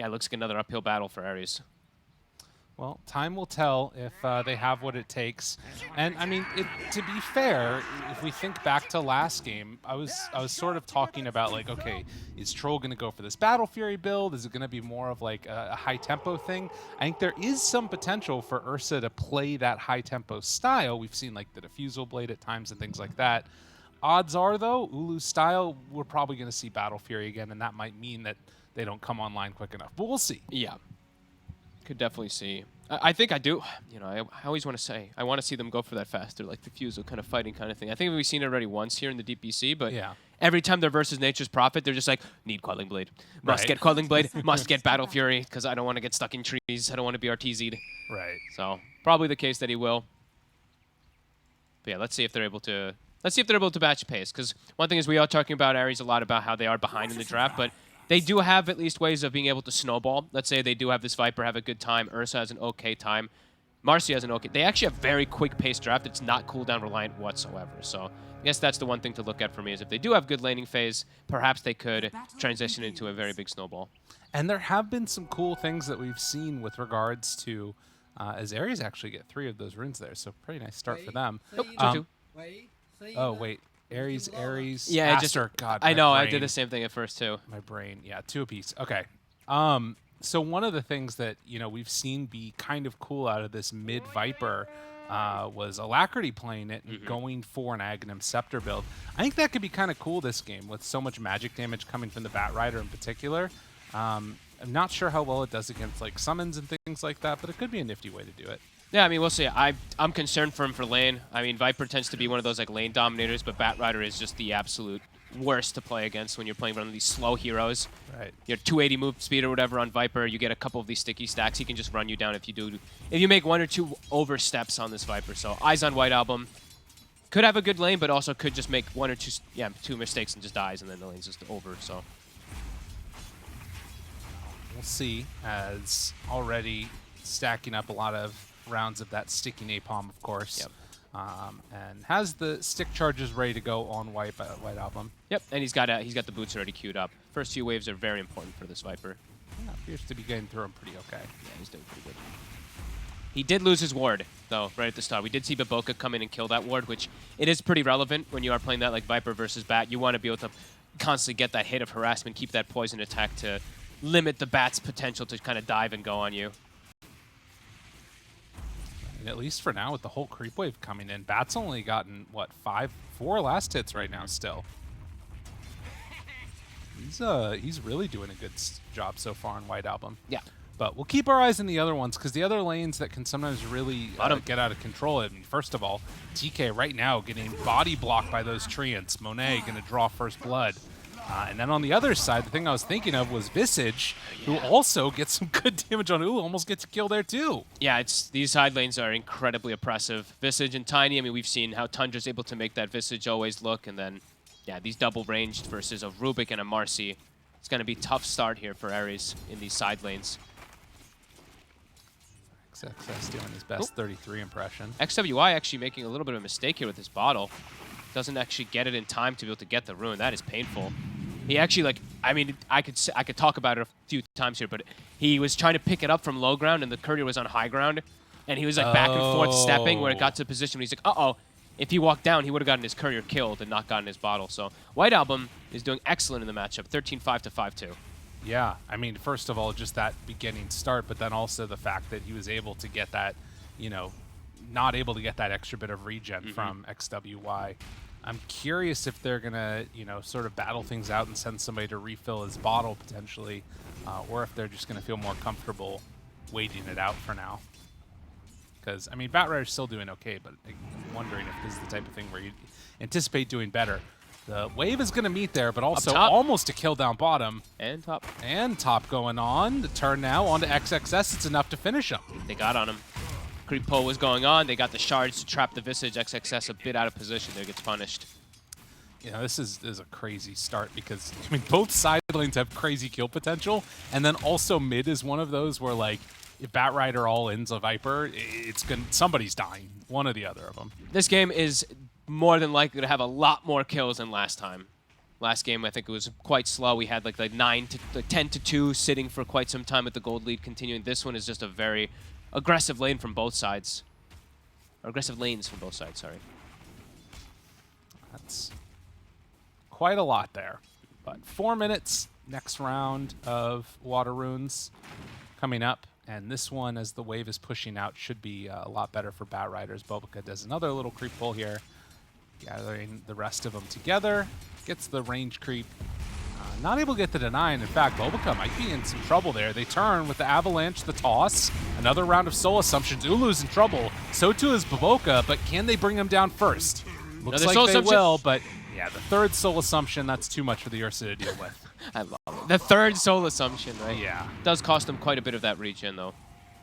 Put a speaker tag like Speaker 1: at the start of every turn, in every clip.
Speaker 1: yeah, it looks like another uphill battle for Aries.
Speaker 2: Well, time will tell if they have what it takes. And I mean, to be fair, if we think back to last game, I was sort of talking about like, okay, is Troll going to go for this Battle Fury build? Is it going to be more of like a high tempo thing? I think there is some potential for Ursa to play that high tempo style. We've seen like the Diffusal Blade at times and things like that. Odds are though, Ulu's style, we're probably going to see Battle Fury again, and that might mean that they don't come online quick enough. But we'll see.
Speaker 1: Yeah. Could definitely see. I think I do. You know, I always want to say I want to see them go for that faster, like Diffusal kind of fighting kind of thing. I think we've seen it already once here in the DPC, but
Speaker 2: yeah.
Speaker 1: Every time they're versus Nature's Prophet, they're just like, need Quelling Blade. Must get Quelling Blade. Must get Battle Fury, because I don't want to get stuck in trees. I don't want to be RTZ'd.
Speaker 2: Right.
Speaker 1: So probably the case that he will. But yeah, let's see if they're able to. Let's see if they're able to match pace, because one thing is we are talking about Aries a lot about how they are behind in the draft, but they do have at least ways of being able to snowball. Let's say they do have this Viper have a good time. Ursa has an okay time. Marcy has an okay. They actually have very quick pace draft. It's not cooldown reliant whatsoever. So I guess that's the one thing to look at for me is if they do have good laning phase, perhaps they could transition into a very big snowball.
Speaker 2: And there have been some cool things that we've seen with regards to, as Aries actually get 3 of those runes there. So pretty nice start for them.
Speaker 1: Oh,
Speaker 2: oh wait. Aries,
Speaker 1: yeah,
Speaker 2: Aster. God,
Speaker 1: I know,
Speaker 2: brain.
Speaker 1: I did the same thing at first too.
Speaker 2: My brain, yeah, 2 apiece. Okay. So one of the things that, you know, we've seen be kind of cool out of this mid Viper was Alacrity playing it and going for an Aghanim Scepter build. I think that could be kind of cool this game with so much magic damage coming from the Bat Rider in particular. I'm not sure how well it does against like summons and things like that, but it could be a nifty way to do it.
Speaker 1: Yeah, I mean, we'll see. I'm concerned for him for lane. I mean, Viper tends to be one of those like lane dominators, but Bat Rider is just the absolute worst to play against when you're playing one of these slow heroes.
Speaker 2: Right.
Speaker 1: Your 280 move speed or whatever on Viper, you get a couple of these sticky stacks. He can just run you down if you make 1 or 2 oversteps on this Viper. So eyes on White Album. Could have a good lane, but also could just make 1 or 2 mistakes and just dies, and then the lane's just over. So
Speaker 2: we'll see, as already stacking up a lot of rounds of that sticky napalm, of course.
Speaker 1: Yep.
Speaker 2: And has the stick charges ready to go on White Album.
Speaker 1: Yep, and he's got the boots already queued up. First few waves are very important for this Viper.
Speaker 2: Yeah, appears to be getting through them pretty okay.
Speaker 1: Yeah, he's doing pretty good. He did lose his ward, though, right at the start. We did see Baboka come in and kill that ward, which it is pretty relevant when you are playing that like Viper versus Bat. You want to be able to constantly get that hit of harassment, keep that poison attack to limit the Bat's potential to kind of dive and go on you.
Speaker 2: At least for now, with the whole creep wave coming in, Bat's only gotten, what, 4 last hits right now still. He's really doing a good job so far on White Album.
Speaker 1: Yeah.
Speaker 2: But we'll keep our eyes on the other ones, because the other lanes that can sometimes really get out of control. I mean, first of all, TK right now getting body blocked by those treants. Monet going to draw first blood. And then on the other side, the thing I was thinking of was Visage, who also gets some good damage on Ulu, almost gets a kill there too.
Speaker 1: Yeah, these side lanes are incredibly oppressive. Visage and Tiny, I mean, we've seen how Tundra's able to make that Visage always look, and then, yeah, these double ranged versus a Rubik and a Marcy. It's going to be a tough start here for Aries in these side lanes.
Speaker 2: XXS doing his best 33 impression.
Speaker 1: XWI actually making a little bit of a mistake here with his bottle. Doesn't actually get it in time to be able to get the rune. That is painful. He actually, like, I mean, I could talk about it a few times here, but he was trying to pick it up from low ground, and the courier was on high ground, and he was like back and forth stepping where it got to a position where he's like, uh-oh. If he walked down, he would have gotten his courier killed and not gotten his bottle. So White Album is doing excellent in the matchup, 13-5 to 5-2.
Speaker 2: Yeah, I mean, first of all, just that beginning start, but then also the fact that he was able to get that, you know, not able to get that extra bit of regen from XWY. I'm curious if they're going to, you know, sort of battle things out and send somebody to refill his bottle potentially, or if they're just going to feel more comfortable waiting it out for now. Because, I mean, Bat Rider's still doing okay, but I'm wondering if this is the type of thing where you anticipate doing better. The wave is going to meet there, but also almost a kill down bottom.
Speaker 1: And top.
Speaker 2: And top going on. The turn now onto XXS. It's enough to finish him.
Speaker 1: They got on him. Creep pull was going on. They got the shards to trap the Visage. XXS a bit out of position there, gets punished.
Speaker 2: You know, this is a crazy start because, I mean, both side lanes have crazy kill potential, and then also mid is one of those where, like, if Bat Rider all ins a Viper, somebody's dying. One or the other of them.
Speaker 1: This game is more than likely to have a lot more kills than last time. Last game, I think it was quite slow. We had like 10 to 2 sitting for quite some time with the gold lead continuing. This one is just a very aggressive lane from both sides. Or aggressive lanes from both sides, sorry.
Speaker 2: That's quite a lot there. But 4 minutes, next round of Water Runes coming up. And this one, as the wave is pushing out, should be a lot better for Bat Riders. Bobica does another little creep pull here, gathering the rest of them together. Gets the range creep. Not able to get the deny, and in fact, Bobica might be in some trouble there. They turn with the avalanche, the toss. Another round of soul assumptions. Ulu's in trouble. So too is Bobica, but can they bring him down first? Looks like they will, but yeah, the third soul assumption, that's too much for the Ursa to deal with.
Speaker 1: I love it. The third soul assumption, right?
Speaker 2: Yeah.
Speaker 1: Does cost him quite a bit of that regen, though.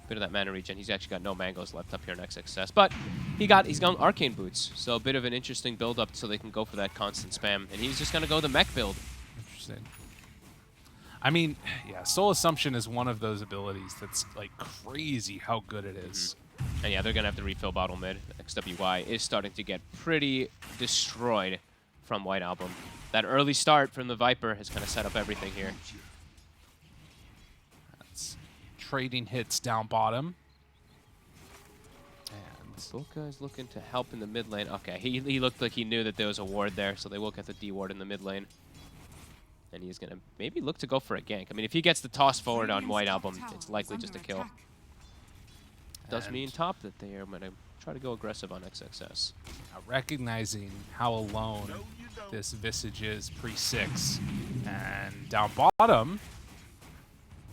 Speaker 1: A bit of that mana regen. He's actually got no mangoes left up here in XXS. But he's got Arcane Boots, so a bit of an interesting build-up so they can go for that constant spam. And he's just going to go the mech build.
Speaker 2: Interesting. I mean, yeah, Soul Assumption is one of those abilities that's like crazy how good it is.
Speaker 1: And yeah, they're going to have to refill bottle mid. XWY is starting to get pretty destroyed from White Album. That early start from the Viper has kind of set up everything here.
Speaker 2: That's trading hits down bottom. And
Speaker 1: Bobica is looking to help in the mid lane. Okay, he looked like he knew that there was a ward there, so they will get the D ward in the mid lane. And he's going to maybe look to go for a gank. I mean, if he gets the toss forward on White Album, it's likely just a kill. Does mean top that they are going to try to go aggressive on XXS.
Speaker 2: Recognizing how alone this Visage is pre-6. And down bottom,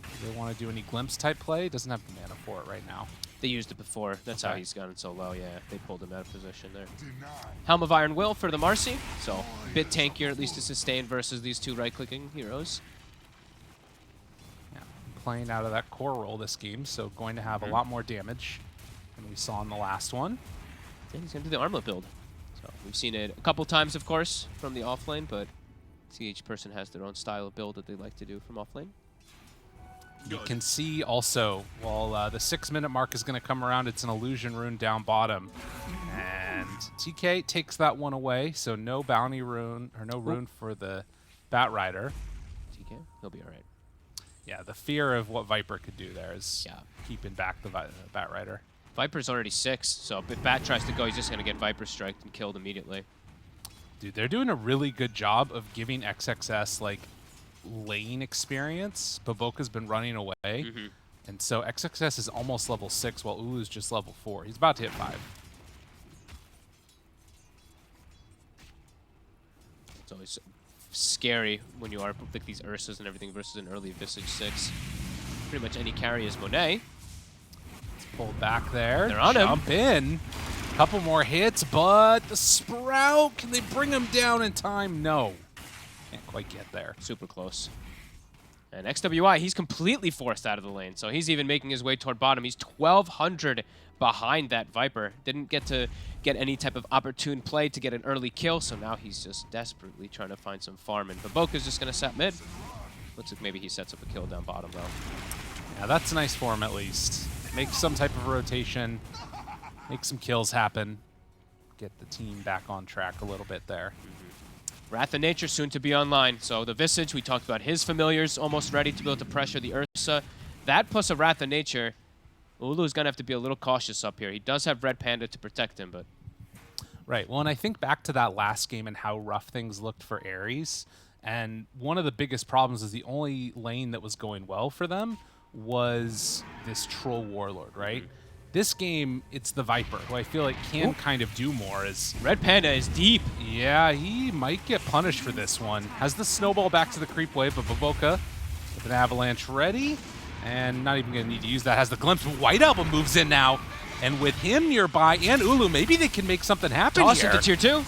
Speaker 2: do they want to do any glimpse type play? Doesn't have the mana for it right now.
Speaker 1: They used it before. That's how he's gotten so low. Yeah, they pulled him out of position there. Helm of Iron Will for the Marcy. So a bit tankier, at least to sustain versus these two right-clicking heroes.
Speaker 2: Yeah, playing out of that core role this game, so going to have a lot more damage than we saw in the last one.
Speaker 1: And he's going to do the armlet build. So we've seen it a couple times, of course, from the offlane, but each person has their own style of build that they like to do from offlane.
Speaker 2: You can see also, while the 6-minute mark is going to come around, it's an illusion rune down bottom. And TK takes that one away, so no bounty rune, or no rune for the Bat Rider.
Speaker 1: TK, he'll be all right.
Speaker 2: Yeah, the fear of what Viper could do there is keeping back the Bat Rider.
Speaker 1: Viper's already 6, so if Bat tries to go, he's just going to get Viper striked and killed immediately.
Speaker 2: Dude, they're doing a really good job of giving XXS, like, lane experience. Bobica's been running away, and so XXS is almost level 6 while Ulu's just level 4. He's about to hit 5.
Speaker 1: It's always scary when you are like these Ursas and everything versus an early Visage 6. Pretty much any carry is Monet.
Speaker 2: It's pulled back there.
Speaker 1: They're on him.
Speaker 2: Jump in. Couple more hits, but the Sprout, can they bring him down in time? No. Can't quite get there.
Speaker 1: Super close. And XWI, he's completely forced out of the lane, so he's even making his way toward bottom. He's 1,200 behind that Viper. Didn't get to get any type of opportune play to get an early kill, so now he's just desperately trying to find some farm. And Bobica's just going to set mid. Looks like maybe he sets up a kill down bottom, though.
Speaker 2: Yeah, that's nice for him at least. Make some type of rotation. Make some kills happen. Get the team back on track a little bit there.
Speaker 1: Wrath of Nature soon to be online. So the Visage, we talked about his familiars almost ready to be able to pressure the Ursa. That plus a Wrath of Nature, Ulu's going to have to be a little cautious up here. He does have Red Panda to protect him, but...
Speaker 2: Right. Well, and I think back to that last game and how rough things looked for Aries. And one of the biggest problems is the only lane that was going well for them was this Troll Warlord, right? This game, it's the Viper, who I feel like can kind of do more. As
Speaker 1: Red Panda is deep.
Speaker 2: Yeah, he might get punished for this one. Has the snowball back to the creep wave, but Bobica with an avalanche ready. And not even going to need to use that. Has the glimpse, but White Album moves in now. And with him nearby and Ulu, maybe they can make something happen
Speaker 1: Toss
Speaker 2: here.
Speaker 1: it to tier 2.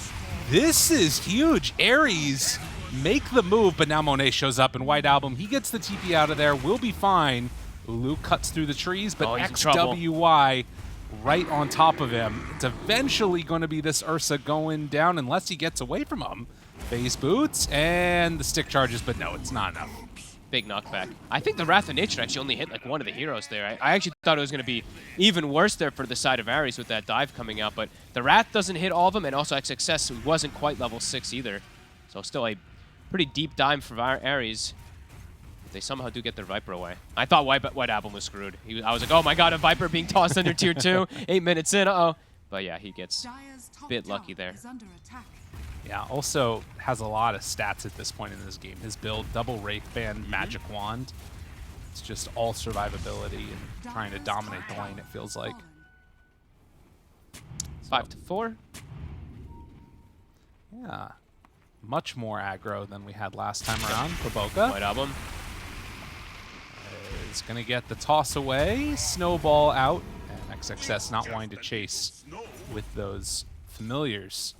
Speaker 2: This is huge. Aries make the move, but now Monet shows up, and White Album, he gets the TP out of there. We'll be fine. Ulu cuts through the trees, but XWY right on top of him. It's eventually going to be this Ursa going down unless he gets away from him. Phase boots and the stick charges, but no, it's not enough.
Speaker 1: Big knockback. I think the Wrath of Nature actually only hit like one of the heroes there. I actually thought it was going to be even worse there for the side of Aries with that dive coming out, but the Wrath doesn't hit all of them, and also XXS, who wasn't quite level 6 either. So still a Pretty deep dive for Aries. They somehow do get their Viper away. I thought White Album was screwed. I was like, oh my god, a Viper being tossed under tier 2. 8 minutes in, uh-oh. But yeah, he gets a bit lucky there.
Speaker 2: Yeah, also has a lot of stats at this point in this game. His build, double Wraith Band, Magic Wand. It's just all survivability and trying to dominate the lane, it feels like.
Speaker 1: 5-4.
Speaker 2: Yeah. Much more aggro than we had last time around. Baboka
Speaker 1: White Album
Speaker 2: is going to get the toss away. Snowball out. And XXS not wanting to chase with those familiars.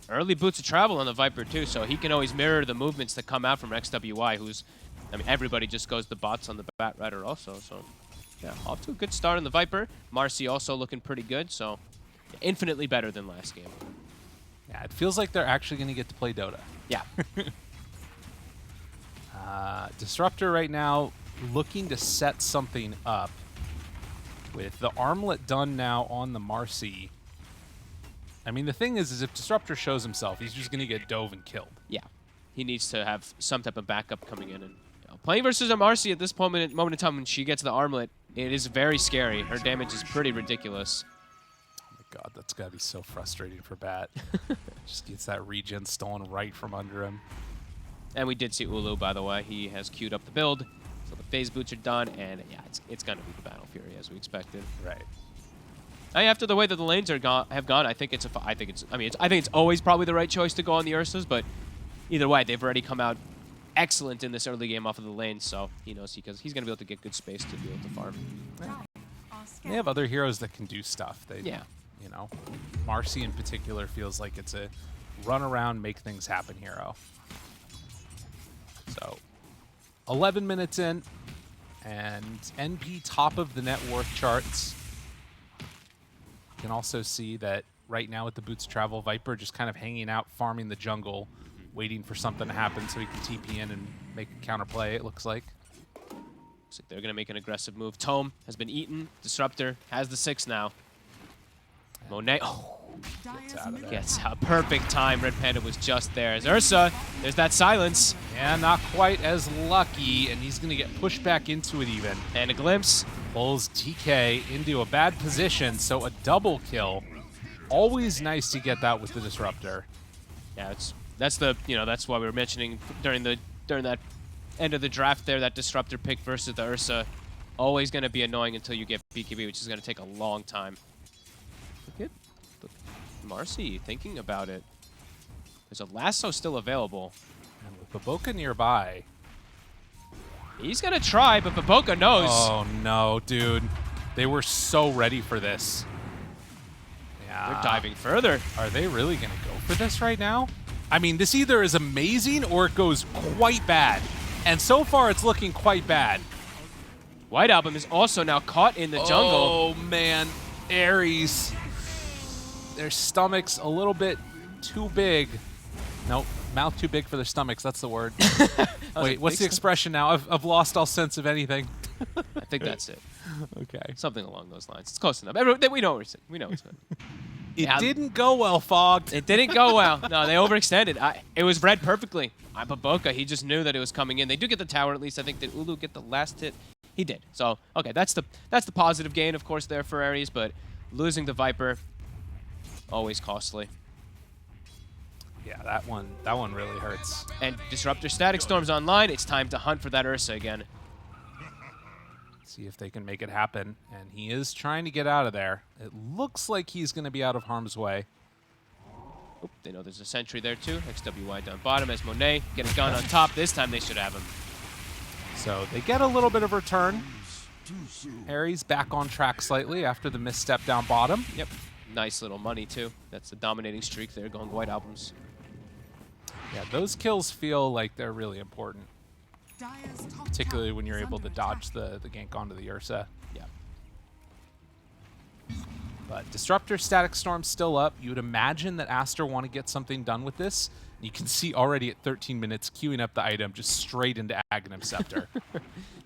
Speaker 1: Early boots of travel on the Viper too, so he can always mirror the movements that come out from XWY, who's, I mean, everybody just goes the bots on the Bat Rider also, so yeah, off to a good start on the Viper. Marcy also looking pretty good, so infinitely better than last game.
Speaker 2: Yeah, it feels like they're actually going to get to play Dota.
Speaker 1: Yeah.
Speaker 2: Disruptor right now looking to set something up with the armlet done now on the Marcy. I mean, the thing is if Disruptor shows himself, he's just going to get dove and killed.
Speaker 1: Yeah. He needs to have some type of backup coming in. And playing versus a Marcy at this moment in time when she gets the armlet, it is very scary. Her damage is pretty ridiculous.
Speaker 2: Oh my god, that's got to be so frustrating for Bat. Just gets that regen stolen right from under him.
Speaker 1: And we did see Ulu, by the way. He has queued up the build. So the phase boots are done, and yeah, it's going to be the Battle Fury as we expected.
Speaker 2: Right.
Speaker 1: After the way that the lanes have gone, I think it's always probably the right choice to go on the Ursas, but either way, they've already come out excellent in this early game off of the lanes, so he knows because he's going to be able to get good space to be able to farm.
Speaker 2: Yeah. They have other heroes that can do stuff.
Speaker 1: Yeah.
Speaker 2: You know, Marcy in particular feels like it's a run around, make things happen hero. So, 11 minutes in, and NP top of the net worth charts. You can also see that right now with the Boots Travel, Viper just kind of hanging out, farming the jungle, waiting for something to happen so he can TP in and make a counterplay, it looks like.
Speaker 1: Looks like they're going to make an aggressive move. Tome has been eaten. Disruptor has the 6 now. Monet,
Speaker 2: Gets out of there.
Speaker 1: gets a perfect time. Red Panda was just there. As Ursa, there's that silence.
Speaker 2: Yeah, not quite as lucky, and he's going to get pushed back into it even.
Speaker 1: And a glimpse.
Speaker 2: Pulls TK into a bad position, so a double kill. Always nice to get that with the Disruptor.
Speaker 1: Yeah, that's why we were mentioning during that end of the draft there, that Disruptor pick versus the Ursa. Always going to be annoying until you get BKB, which is going to take a long time. Look at Marcy thinking about it. There's a lasso still available.
Speaker 2: And with Baboka nearby.
Speaker 1: He's going to try, but Baboka knows.
Speaker 2: Oh, no, dude. They were so ready for this. Yeah.
Speaker 1: They're diving further.
Speaker 2: Are they really going to go for this right now? I mean, this either is amazing or it goes quite bad. And so far, it's looking quite bad.
Speaker 1: White Album is also now caught in the jungle.
Speaker 2: Oh, man. Aries. Their stomach's a little bit too big. Nope. Mouth too big for their stomachs. That's the word. Wait, what's the expression now? I've lost all sense of anything.
Speaker 1: I think that's it.
Speaker 2: Okay.
Speaker 1: Something along those lines. It's close enough. We know what we know it's
Speaker 2: It didn't go well, Fogged.
Speaker 1: It didn't go well. No, they overextended. It was read perfectly. Baboka, he just knew that it was coming in. They do get the tower at least. I think did Ulu get the last hit? He did. So okay, that's the positive gain, of course, there for Aries. But losing the Viper, always costly.
Speaker 2: Yeah, that one really hurts.
Speaker 1: And Disruptor Static Storm's online. It's time to hunt for that Ursa again.
Speaker 2: See if they can make it happen. And he is trying to get out of there. It looks like he's going to be out of harm's way.
Speaker 1: Oop, they know there's a sentry there too. XWY down bottom as Monet get a gun on top. This time they should have him.
Speaker 2: So they get a little bit of return. Aries back on track slightly after the misstep down bottom.
Speaker 1: Yep. Nice little money too. That's the dominating streak there going White Albums.
Speaker 2: Yeah, those kills feel like they're really important. Particularly when you're able to dodge the gank onto the Ursa.
Speaker 1: Yeah.
Speaker 2: But Disruptor Static Storm still up. You would imagine that Aster want to get something done with this. You can see already at 13 minutes queuing up the item just straight into Aghanim Scepter.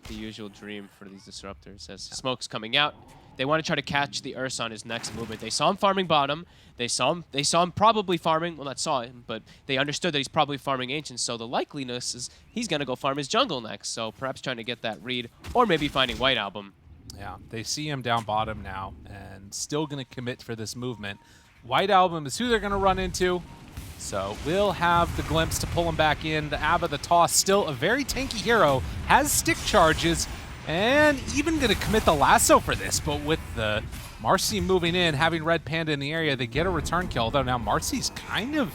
Speaker 1: The usual dream for these Disruptors as smoke's coming out. They want to try to catch the Ursa on his next movement. They saw him farming bottom. They saw him probably farming, well, not saw him, but they understood that he's probably farming Ancients, so the likeliness is he's going to go farm his jungle next. So perhaps trying to get that read, or maybe finding White Album.
Speaker 2: Yeah, they see him down bottom now, and still going to commit for this movement. White Album is who they're going to run into, so we'll have the glimpse to pull him back in. The Abba, the Toss, still a very tanky hero, has stick charges, and even going to commit the lasso for this, but with the Marcy moving in, having Red Panda in the area, they get a return kill, though now Marcy's kind of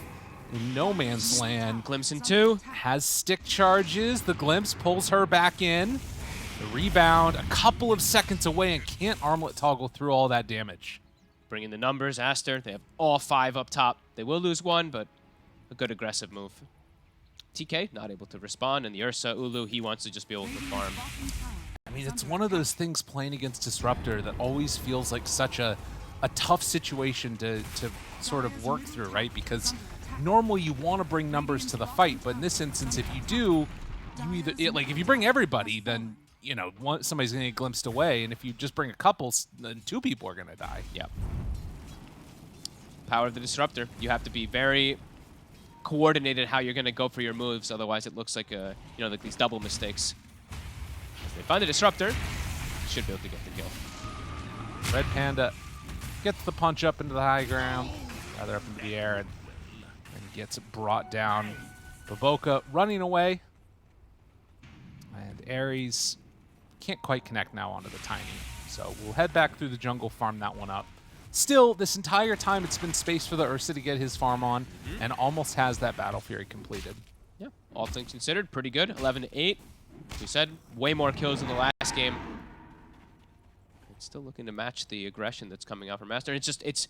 Speaker 2: in no man's land.
Speaker 1: Glimpse in 2.
Speaker 2: Has stick charges. The Glimpse pulls her back in. The rebound, a couple of seconds away, and can't armlet toggle through all that damage.
Speaker 1: Bringing the numbers, Aster. They have all 5 up top. They will lose 1, but a good aggressive move. TK not able to respond, and the Ursa, Ulu, he wants to just be able to farm.
Speaker 2: I mean, it's one of those things playing against Disruptor that always feels like such a tough situation to sort of work through, right? Because normally you want to bring numbers to the fight, but in this instance, if you do, you either, if you bring everybody, then, you know, somebody's going to get glimpsed away, and if you just bring a couple, then 2 people are going to die.
Speaker 1: Yep. Power of the Disruptor. You have to be very coordinated how you're going to go for your moves, otherwise it looks like like these double mistakes. As they find the Disruptor, should be able to get the kill.
Speaker 2: Red Panda gets the punch up into the high ground, rather up into the air, and gets brought down. Baboka running away, and Aries can't quite connect now onto the timing. So we'll head back through the jungle, farm that one up. Still, this entire time it's been space for the Ursa to get his farm on, and almost has that Battle Fury completed.
Speaker 1: Yeah, all things considered, pretty good. 11-8. As we said, way more kills in the last game. It's still looking to match the aggression that's coming out from Master. It's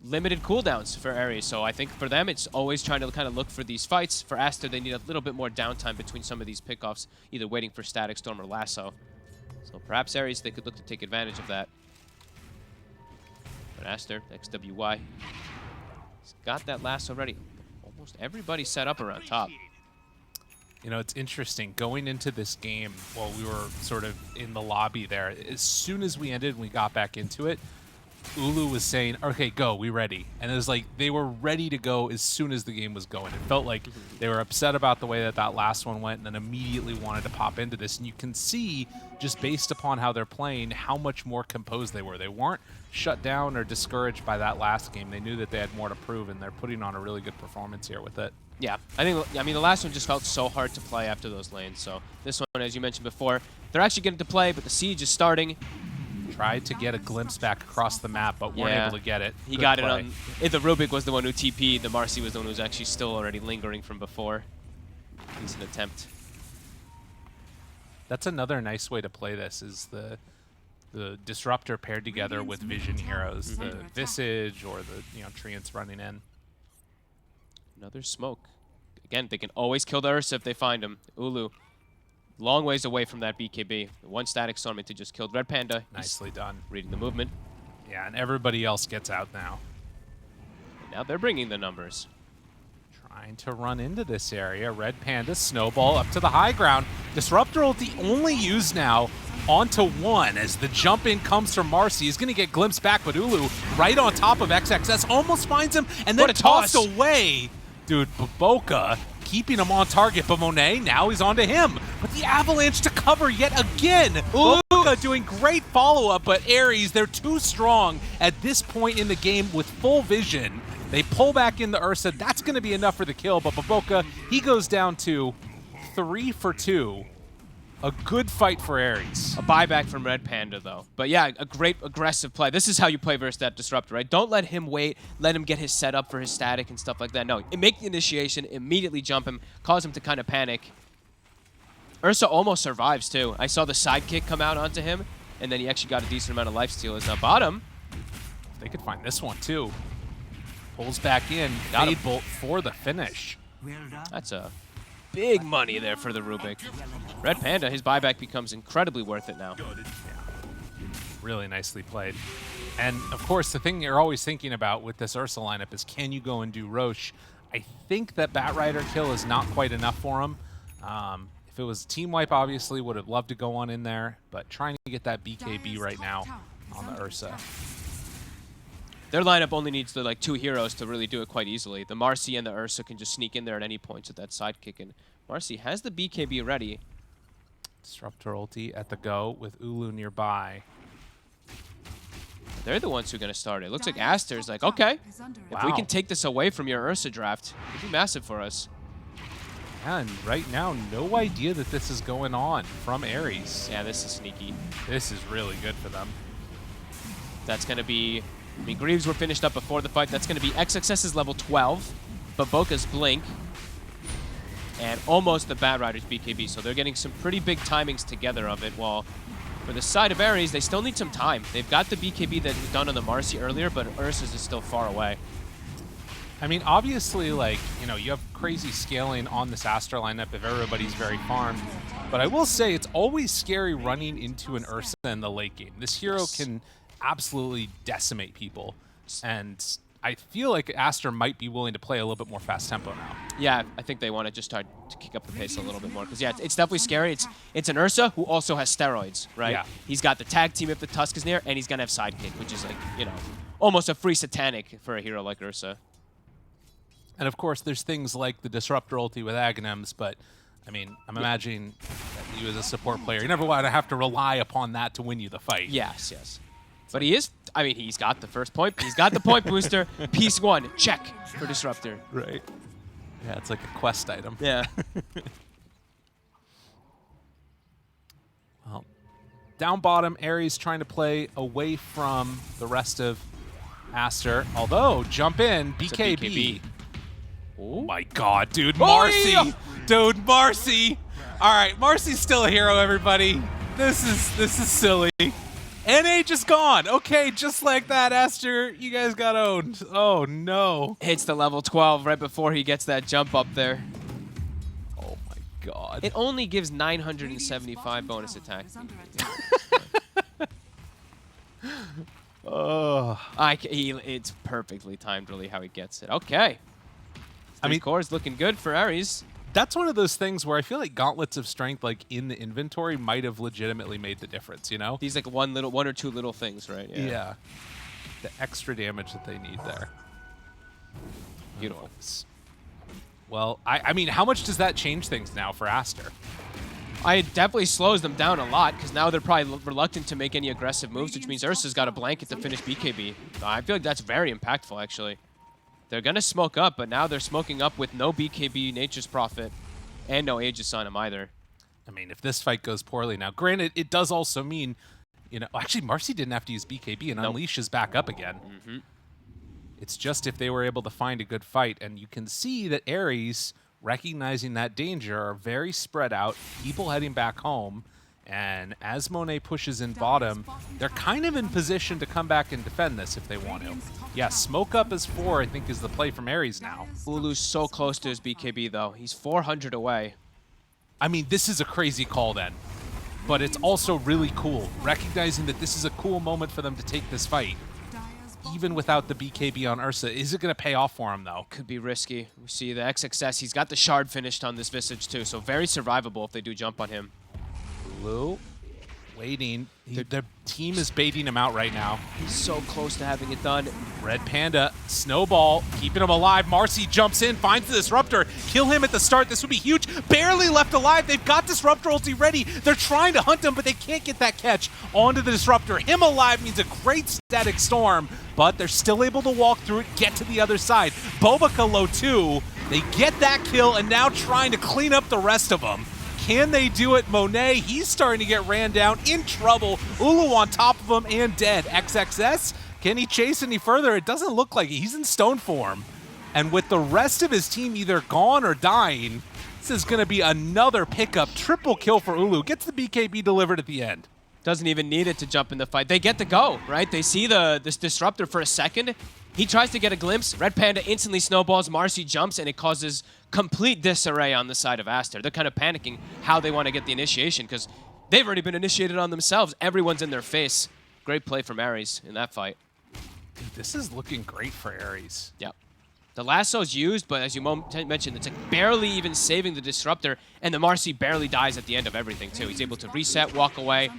Speaker 1: limited cooldowns for Aries, so I think for them it's always trying to kind of look for these fights. For Aster, they need a little bit more downtime between some of these pickoffs, either waiting for Static Storm or Lasso. So perhaps Aries, they could look to take advantage of that. But Aster, XWY, he's got that Lasso ready. Almost everybody set up around top.
Speaker 2: You know, it's interesting. Going into this game, while we were sort of in the lobby there, as soon as we ended and we got back into it, Ulu was saying, okay, go, we ready. And it was like they were ready to go as soon as the game was going. It felt like they were upset about the way that last one went and then immediately wanted to pop into this. And you can see, just based upon how they're playing, how much more composed they were. They weren't shut down or discouraged by that last game. They knew that they had more to prove, and they're putting on a really good performance here with it.
Speaker 1: Yeah, I mean, the last one just felt so hard to play after those lanes. So this one, as you mentioned before, they're actually getting to play, but the siege is starting.
Speaker 2: Tried to get a glimpse back across the map, but weren't able to get it.
Speaker 1: He got it on. The Rubik was the one who TP'd. The Marcy was the one who was actually still already lingering from before. Decent attempt.
Speaker 2: That's another nice way to play this, is the Disruptor paired together with Vision heroes, the Visage or the Treants running in.
Speaker 1: Another smoke. Again, they can always kill the Ursa if they find him. Ulu, long ways away from that BKB. One Static Storm to just killed Red Panda.
Speaker 2: Nicely done.
Speaker 1: Reading the movement.
Speaker 2: Yeah, and everybody else gets out now.
Speaker 1: And now they're bringing the numbers.
Speaker 2: Trying to run into this area. Red Panda, Snowball up to the high ground. Disruptor ulti only used now onto 1 as the jump in comes from Marcy. He's going to get glimpsed back, but Ulu right on top of XXS almost finds him and then tossed away. Dude, Baboka keeping him on target, but Monet, now he's onto him. But the avalanche to cover yet again. Baboka doing great follow-up, but Aries, they're too strong at this point in the game with full vision. They pull back in the Ursa. That's going to be enough for the kill, but Baboka, he goes down to 3 for 2. A good fight for Aries.
Speaker 1: A buyback from Red Panda, though. But yeah, a great aggressive play. This is how you play versus that Disruptor, right? Don't let him wait. Let him get his setup for his static and stuff like that. No, make the initiation, immediately jump him, cause him to kind of panic. Ursa almost survives, too. I saw the sidekick come out onto him, and then he actually got a decent amount of lifesteal. Is now bottom.
Speaker 2: They could find this one, too. Pulls back in. Fade Bolt for the finish.
Speaker 1: That's a big money there for the Rubik. Red Panda, his buyback becomes incredibly worth it now.
Speaker 2: Yeah. Really nicely played. And, of course, the thing you're always thinking about with this Ursa lineup is, can you go and do Rosh? I think that Batrider kill is not quite enough for him. If it was Team Wipe, obviously, would have loved to go on in there. But trying to get that BKB right now on the Ursa.
Speaker 1: Their lineup only needs the like 2 heroes to really do it quite easily. The Marcy and the Ursa can just sneak in there at any point with that sidekick. And Marcy has the BKB ready.
Speaker 2: Disruptor ulti at the go with Ulu nearby.
Speaker 1: They're the ones who are going to start it. Looks like Aster's like, okay, if we can take this away from your Ursa draft, it'd be massive for us.
Speaker 2: And right now, no idea that this is going on from Aries.
Speaker 1: Yeah, this is sneaky.
Speaker 2: This is really good for them.
Speaker 1: That's going to be... I mean, Greaves were finished up before the fight. That's going to be XXS's level 12, Baboka's Blink, and almost the Bat Rider's BKB. So they're getting some pretty big timings together of it, while for the side of Aries, they still need some time. They've got the BKB that was done on the Marcy earlier, but Ursa's is still far away.
Speaker 2: I mean, obviously, like, you know, you have crazy scaling on this Aster lineup if everybody's very farmed. But I will say, it's always scary running into an Ursa in the late game. This hero can absolutely decimate people. And I feel like Aster might be willing to play a little bit more fast tempo now.
Speaker 1: Yeah, I think they want to just start to kick up the pace a little bit more. Because, yeah, it's definitely scary. It's an Ursa who also has steroids, right?
Speaker 2: Yeah.
Speaker 1: He's got the tag team if the Tusk is near, and he's going to have sidekick, which is like, you know, almost a free satanic for a hero like Ursa.
Speaker 2: And of course, there's things like the Disruptor ulti with Aghanims, but I mean, I'm imagining that you as a support player, you never want to have to rely upon that to win you the fight.
Speaker 1: Yes, yes. But he is, I mean, he's got the first point. He's got the point booster. Piece 1, check for Disruptor.
Speaker 2: Right. Yeah, it's like a quest item.
Speaker 1: Yeah.
Speaker 2: Well, down bottom, Aries trying to play away from the rest of Aster. Although, jump in, BKB. Oh my god, dude, Marcy!
Speaker 1: Oh, yeah.
Speaker 2: Dude, Marcy! Alright, Marcy's still a hero, everybody. This is silly. NA just gone. Okay, just like that, Aster, you guys got owned. Oh no.
Speaker 1: Hits the level 12 right before he gets that jump up there.
Speaker 2: Oh my god.
Speaker 1: It only gives 975 bonus attack.
Speaker 2: Oh.
Speaker 1: It's perfectly timed, really, how he gets it. Okay. I mean, core's looking good for Aries.
Speaker 2: That's one of those things where I feel like Gauntlets of Strength, like in the inventory, might have legitimately made the difference. You know,
Speaker 1: these like one or two little things, right?
Speaker 2: Yeah. The extra damage that they need there.
Speaker 1: Beautiful.
Speaker 2: Well, I mean, how much does that change things now for Aster?
Speaker 1: It definitely slows them down a lot, because now they're probably reluctant to make any aggressive moves, which means Ursa's got a blanket to finish BKB. I feel like that's very impactful, actually. They're going to smoke up, but now they're smoking up with no BKB, Nature's Prophet, and no Aegis on him either.
Speaker 2: I mean, if this fight goes poorly now, granted, it does also mean, you know, actually, Marcy didn't have to use BKB, and Unleash is back up again.
Speaker 1: Mm-hmm.
Speaker 2: It's just if they were able to find a good fight, and you can see that Aries, recognizing that danger, are very spread out, people heading back home, and as Monet pushes in bottom, they're kind of in position to come back and defend this if they want to. Yeah, smoke up as 4, I think, is the play from Aries now.
Speaker 1: Ulu's so close to his BKB, though. He's 400 away.
Speaker 2: I mean, this is a crazy call then, but it's also really cool, recognizing that this is a cool moment for them to take this fight. Even without the BKB on Ursa, is it going to pay off for him, though?
Speaker 1: Could be risky. We see the XXS. He's got the shard finished on this Visage, too, so very survivable if they do jump on him.
Speaker 2: Ulu, waiting. Their team is baiting him out right now.
Speaker 1: He's so close to having it done.
Speaker 2: Red Panda, Snowball, keeping him alive. Marcy jumps in, finds the Disruptor. Kill him at the start. This would be huge. Barely left alive. They've got Disruptor ulti ready. They're trying to hunt him, but they can't get that catch onto the Disruptor. Him alive means a great static storm, but they're still able to walk through it, get to the other side. Bobica low too. They get that kill, and now trying to clean up the rest of them. Can they do it? Monet, he's starting to get ran down, in trouble. Ulu on top of him and dead. XXS, can he chase any further? It doesn't look like it. He's in stone form. And with the rest of his team either gone or dying, this is going to be another pickup. Triple kill for Ulu. Gets the BKB delivered at the end.
Speaker 1: Doesn't even need it to jump in the fight. They get to go, right? They see this Disruptor for a second. He tries to get a glimpse. Red Panda instantly snowballs. Marcy jumps, and it causes complete disarray on the side of Aster. They're kind of panicking how they want to get the initiation because they've already been initiated on themselves. Everyone's in their face. Great play from Aries in that fight.
Speaker 2: This is looking great for Aries.
Speaker 1: Yep. The lasso's used, but as you mentioned, it's like barely even saving the Disruptor, and the Marcy barely dies at the end of everything, too. He's able to reset, walk away.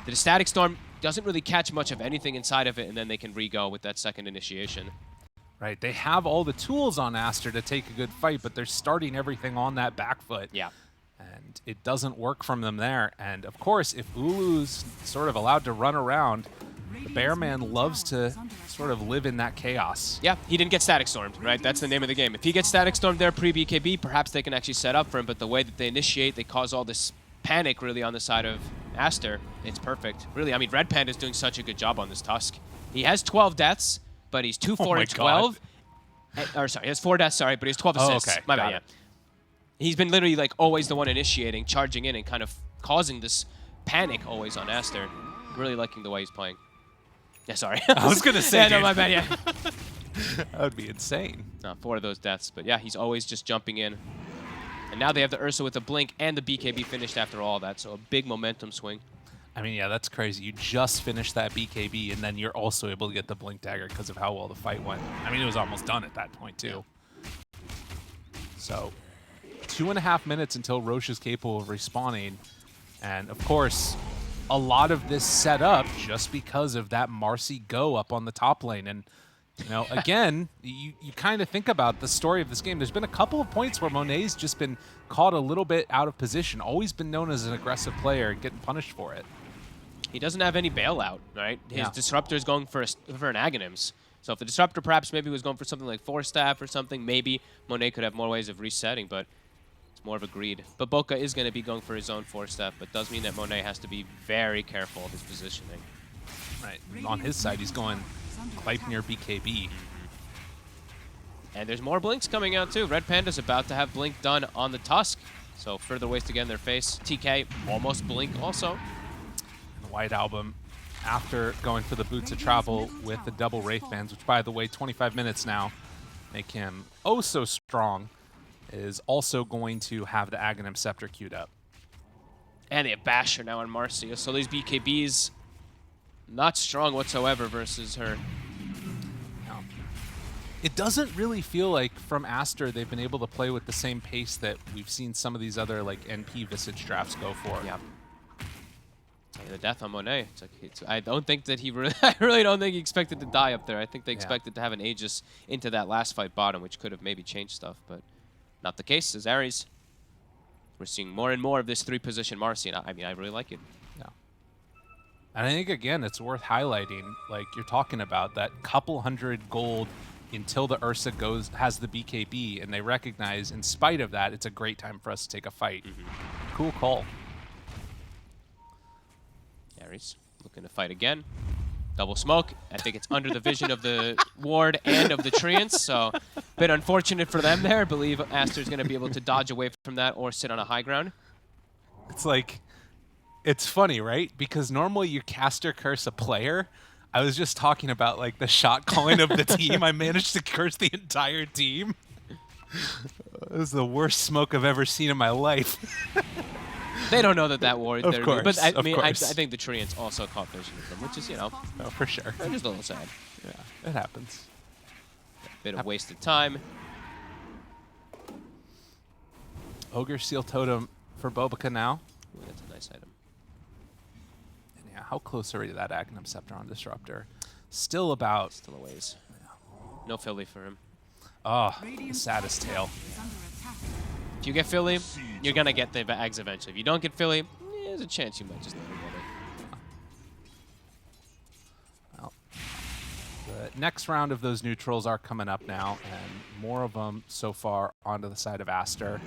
Speaker 1: The Static Storm doesn't really catch much of anything inside of it, and then they can re-go with that second initiation.
Speaker 2: Right, they have all the tools on Aster to take a good fight, but they're starting everything on that back foot.
Speaker 1: Yeah.
Speaker 2: And it doesn't work from them there. And of course, if Ulu's sort of allowed to run around, the Bearman loves to sort of live in that chaos.
Speaker 1: Yeah, he didn't get static stormed, right? That's the name of the game. If he gets static stormed there pre-BKB, perhaps they can actually set up for him, but the way that they initiate, they cause all this panic really on the side of Aster. It's perfect. Really, I mean, Red Panda's doing such a good job on this Tusk. He has 12 deaths, but he's 2, 4, and 12. Or sorry, he has 4 deaths, sorry, but he has 12 assists.
Speaker 2: Okay.
Speaker 1: My bad, yeah. He's been literally like always the one initiating, charging in, and kind of causing this panic always on Aster. Really liking the way he's playing. Yeah, sorry.
Speaker 2: I was going to say,
Speaker 1: yeah, no, my bad, yeah.
Speaker 2: That would be insane.
Speaker 1: No, 4 of those deaths, but yeah, he's always just jumping in. And now they have the Ursa with the blink and the BKB finished after all that, so a big momentum swing.
Speaker 2: I mean, yeah, that's crazy. You just finished that BKB, and then you're also able to get the blink dagger because of how well the fight went. I mean, it was almost done at that point, too. So 2.5 minutes until Rosh is capable of respawning. And, of course, a lot of this set up just because of that Marcy go up on the top lane. And, you know, again, you kind of think about the story of this game. There's been a couple of points where Monet's just been caught a little bit out of position, always been known as an aggressive player and getting punished for it.
Speaker 1: He doesn't have any bailout, right? His
Speaker 2: Yeah.
Speaker 1: Disruptor is going for an Aghanims. So if the Disruptor perhaps maybe was going for something like 4 staff or something, maybe Monet could have more ways of resetting, but it's more of a greed. But Boca is going to be going for his own 4 staff, but does mean that Monet has to be very careful of his positioning.
Speaker 2: Right. On his side, he's going quite near BKB.
Speaker 1: And there's more blinks coming out too. Red Panda's about to have blink done on the Tusk. So further ways to get in their face. TK almost blink also.
Speaker 2: The White Album, after going for the Boots of Travel with the double Wraith Bands, which, by the way, 25 minutes now make him oh so strong, is also going to have the Aghanim Scepter queued up.
Speaker 1: And they have Basher now on Marcia. So these BKBs, not strong whatsoever versus her.
Speaker 2: No. It doesn't really feel like from Aster they've been able to play with the same pace that we've seen some of these other like NP Visage drafts go for.
Speaker 1: Yeah. The death on Monet. I don't think that he really, I really don't think he expected to die up there. I think they expected to have an Aegis into that last fight bottom, which could have maybe changed stuff, but not the case, says Aries. We're seeing more and more of this 3-position Marcy, and I mean, I really like it.
Speaker 2: Yeah. And I think, again, it's worth highlighting, like you're talking about, that couple hundred gold until the Ursa has the BKB, and they recognize, in spite of that, it's a great time for us to take a fight. Cool call.
Speaker 1: Aries looking to fight again. Double smoke. I think it's under the vision of the ward and of the Treants, so a bit unfortunate for them there. I believe Aster's going to be able to dodge away from that or sit on a high ground.
Speaker 2: It's like, it's funny, right? Because normally you caster curse a player. I was just talking about like the shot calling of the team. I managed to curse the entire team. It was the worst smoke I've ever seen in my life.
Speaker 1: They don't know that ward.
Speaker 2: Of course,
Speaker 1: but I mean, I
Speaker 2: course.
Speaker 1: think the Treants also caught vision of them, which is, you know,
Speaker 2: Oh, for sure.
Speaker 1: just a little sad.
Speaker 2: Yeah, it happens.
Speaker 1: Bit of wasted time.
Speaker 2: Ogre Seal Totem for Bobica now.
Speaker 1: Ooh, that's a nice item.
Speaker 2: And yeah, how close are we to that Aghanim Scepter on Disruptor? Still about...
Speaker 1: Still a ways. No Philly for him.
Speaker 2: Oh, the saddest tale.
Speaker 1: If you get Philly, you're going to get the Ags eventually. If you don't get Philly, there's a chance you might just never get it.
Speaker 2: Well, the next round of those neutrals are coming up now, and more of them so far onto the side of Aster.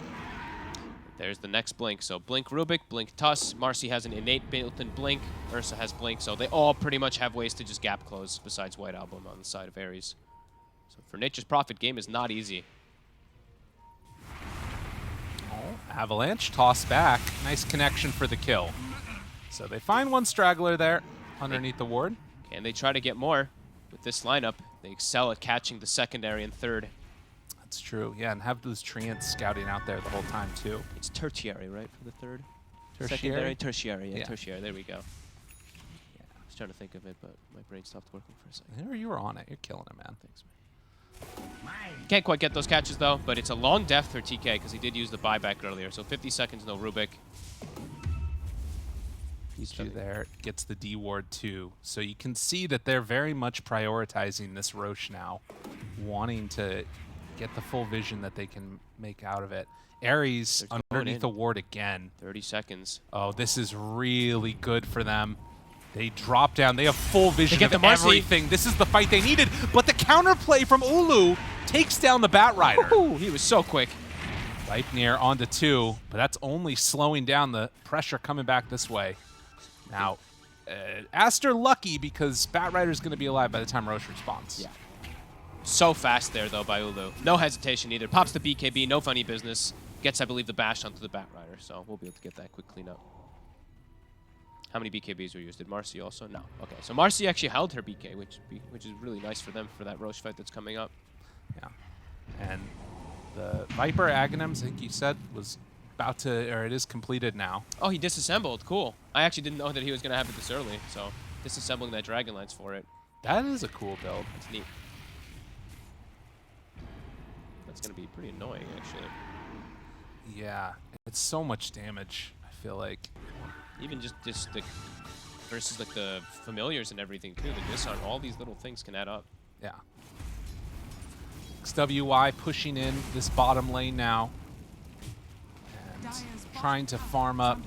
Speaker 1: There's the next Blink. So Blink Rubik, Blink Tuss. Marcy has an innate built-in Blink. Ursa has Blink. So they all pretty much have ways to just gap close besides White Album on the side of Aries. So for Nature's Prophet, game is not easy.
Speaker 2: Avalanche, toss back. Nice connection for the kill. So they find one straggler there underneath the ward.
Speaker 1: And they try to get more with this lineup. They excel at catching the secondary and third.
Speaker 2: That's true. Yeah, and have those Treants scouting out there the whole time, too.
Speaker 1: It's tertiary, right, for the third?
Speaker 2: Tertiary?
Speaker 1: Secondary, tertiary. Yeah,
Speaker 2: Yeah.
Speaker 1: tertiary. There we go. Yeah, I was trying to think of it, but my brain stopped working for a second.
Speaker 2: There, you were on it. You're killing it, man.
Speaker 1: Thanks, man. Can't quite get those catches, though, but it's a long death for TK because he did use the buyback earlier. So 50 seconds, no Rubik.
Speaker 2: P2 there gets the D ward too. So you can see that they're very much prioritizing this Rosh now, wanting to get the full vision that they can make out of it. Aries underneath the ward again.
Speaker 1: 30 seconds.
Speaker 2: Oh, this is really good for them. They drop down. They have full vision of
Speaker 1: everything.
Speaker 2: This is the fight they needed. But the counterplay from Ulu takes down the Bat Rider.
Speaker 1: He was so quick.
Speaker 2: Leipnir onto 2, but that's only slowing down the pressure coming back this way. Now, Aster lucky because Bat Rider's going to be alive by the time Rosh responds.
Speaker 1: Yeah. So fast there, though, by Ulu. No hesitation either. Pops the BKB, no funny business. Gets, I believe, the bash onto the Bat Rider, so we'll be able to get that quick cleanup. How many BKBs were used? Did Marcy also? No. Okay, so Marcy actually held her BK, which is really nice for them for that Rosh fight that's coming up.
Speaker 2: Yeah. And the Viper Aghanims, I think you said, was about to, or it is completed now.
Speaker 1: Oh, he disassembled. Cool. I actually didn't know that he was going to have it this early, so disassembling that Dragon Lance for it.
Speaker 2: That is a cool build.
Speaker 1: It's neat. That's going to be pretty annoying, actually.
Speaker 2: Yeah. It's so much damage, I feel like.
Speaker 1: Even just the versus like the familiars and everything, too. The disarm, all these little things can add up.
Speaker 2: Yeah. XWY pushing in this bottom lane now. And trying to farm up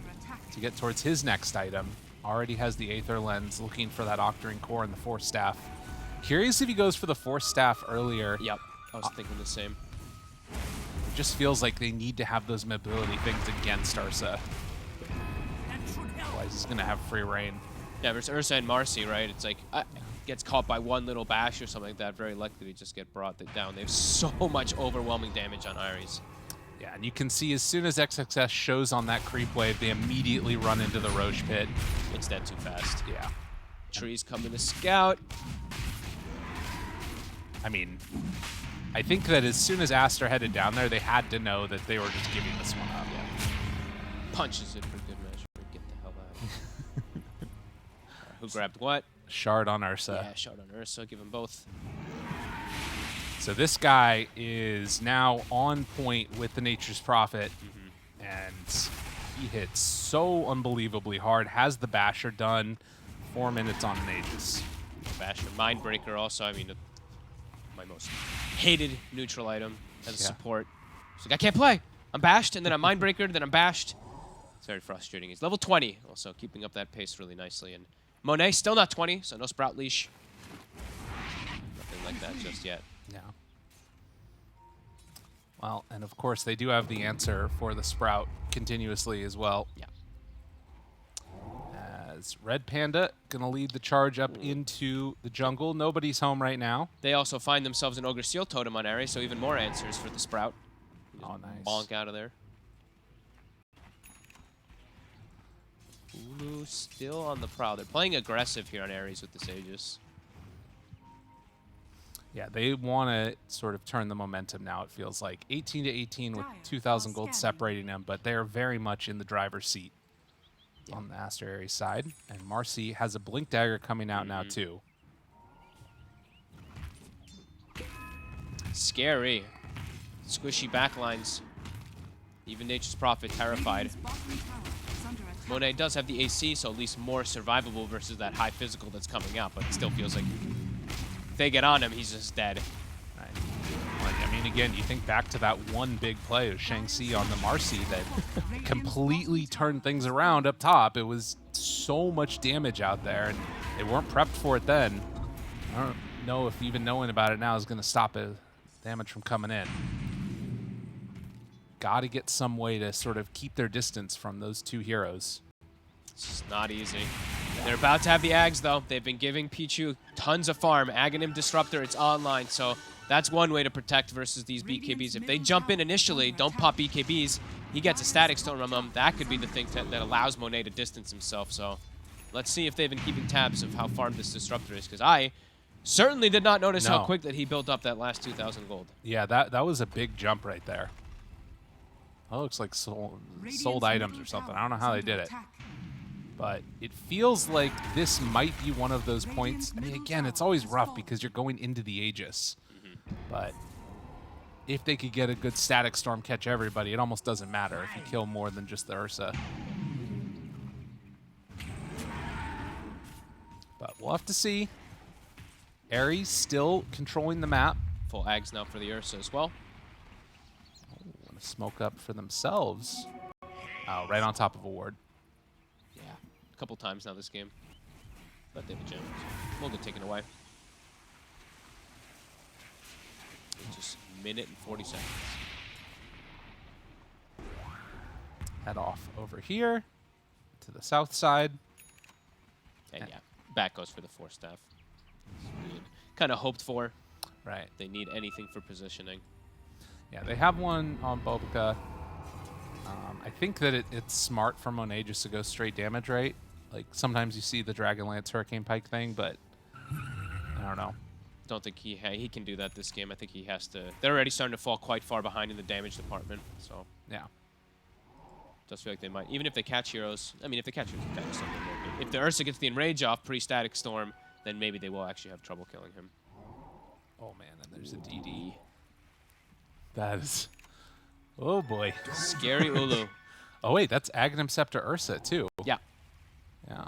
Speaker 2: to get towards his next item. Already has the Aether Lens, looking for that Octarine Core and the Force Staff. Curious if he goes for the Force Staff earlier.
Speaker 1: Yep, I was thinking the same.
Speaker 2: It just feels like they need to have those mobility things against Ursa. Otherwise he's going to have free reign.
Speaker 1: Yeah, versus Ursa and Marcy, right? It's like, gets caught by one little bash or something like that, very likely to just get brought down. They have so much overwhelming damage on Aries.
Speaker 2: Yeah, and you can see as soon as XXS shows on that creep wave, they immediately run into the Rosh pit.
Speaker 1: It's dead too fast.
Speaker 2: Yeah.
Speaker 1: Trees coming to scout.
Speaker 2: I mean, I think that as soon as Aster headed down there, they had to know that they were just giving this one up.
Speaker 1: Yeah. Punches it for good measure. Get the hell out. Who grabbed what?
Speaker 2: Shard on Ursa.
Speaker 1: Yeah, shard on Ursa. Give them both.
Speaker 2: So this guy is now on point with the Nature's Prophet, and he hits so unbelievably hard. Has the Basher done. 4 minutes on Aegis.
Speaker 1: Basher. Mindbreaker also, I mean, my most hated neutral item as a support. It's like, I can't play. I'm bashed, and then I'm Mindbreaker, then I'm bashed. It's very frustrating. He's level 20, also keeping up that pace really nicely. And Monet still not 20, so no Sprout Leash. Nothing like that just yet.
Speaker 2: Yeah. Well, and of course they do have the answer for the Sprout continuously as well.
Speaker 1: Yeah.
Speaker 2: As Red Panda gonna lead the charge up into the jungle. Nobody's home right now.
Speaker 1: They also find themselves an Ogre Seal Totem on Ares, so even more answers for the Sprout.
Speaker 2: Oh, nice.
Speaker 1: Bonk out of there. Ulu still on the prowl. They're playing aggressive here on Ares with the Aegis.
Speaker 2: Yeah, they want to sort of turn the momentum now, it feels like. 18 to 18 with 2,000 gold separating them, but they're very much in the driver's seat on the Aster.Aries side. And Marcy has a Blink Dagger coming out now, too.
Speaker 1: Scary. Squishy backlines. Even Nature's Prophet terrified. Monet does have the AC, so at least more survivable versus that high physical that's coming out, but it still feels like if they get on him, he's just dead.
Speaker 2: Right. Like, I mean, again, you think back to that one big play of Shang-Chi on the Marcy that completely turned things around up top. It was so much damage out there, and they weren't prepped for it then. I don't know if even knowing about it now is going to stop the damage from coming in. Got to get some way to sort of keep their distance from those two heroes.
Speaker 1: It's just not easy. They're about to have the Ags, though. They've been giving Pichu tons of farm. Aghanim Disruptor, it's online, so that's one way to protect versus these BKBs. If they jump in initially, don't pop BKBs, he gets a Static Storm on them. That could be the thing that allows Monet to distance himself. So let's see if they've been keeping tabs of how farmed this Disruptor is, because I certainly did not notice how quick that he built up that last 2,000 gold.
Speaker 2: Yeah, that was a big jump right there. That looks like sold items or something. I don't know how they did it. But it feels like this might be one of those points. I mean, again, it's always rough because you're going into the Aegis. But if they could get a good Static Storm, catch everybody, it almost doesn't matter if you kill more than just the Ursa. we'll have to see. Aries still controlling the map.
Speaker 1: Full Ags now for the Ursa as well.
Speaker 2: Want to smoke up for themselves. Oh, right on top of a ward.
Speaker 1: Yeah, a couple times now this game. But they have a gem. We'll get taken away. It's just a minute and 40 seconds.
Speaker 2: Head off over here to the south side.
Speaker 1: And yeah, back goes for the 4 staff. We kind of hoped for.
Speaker 2: Right.
Speaker 1: They need anything for positioning.
Speaker 2: Yeah, they have one on Bobica. I think that it's smart for Monet just to go straight damage, right? Like, sometimes you see the Dragonlance Hurricane Pike thing, but I don't know.
Speaker 1: Don't think he can do that this game. I think he has to. They're already starting to fall quite far behind in the damage department. So
Speaker 2: yeah,
Speaker 1: does feel like they might, even if they catch heroes. I mean, if they catch heroes, kind of something. If the Ursa gets the enrage off pre-static storm, then maybe they will actually have trouble killing him.
Speaker 2: Oh man, and there's a DD. That is, oh boy,
Speaker 1: scary Ulu.
Speaker 2: Oh wait, that's Aghanim Scepter Ursa too.
Speaker 1: Yeah.
Speaker 2: Yeah.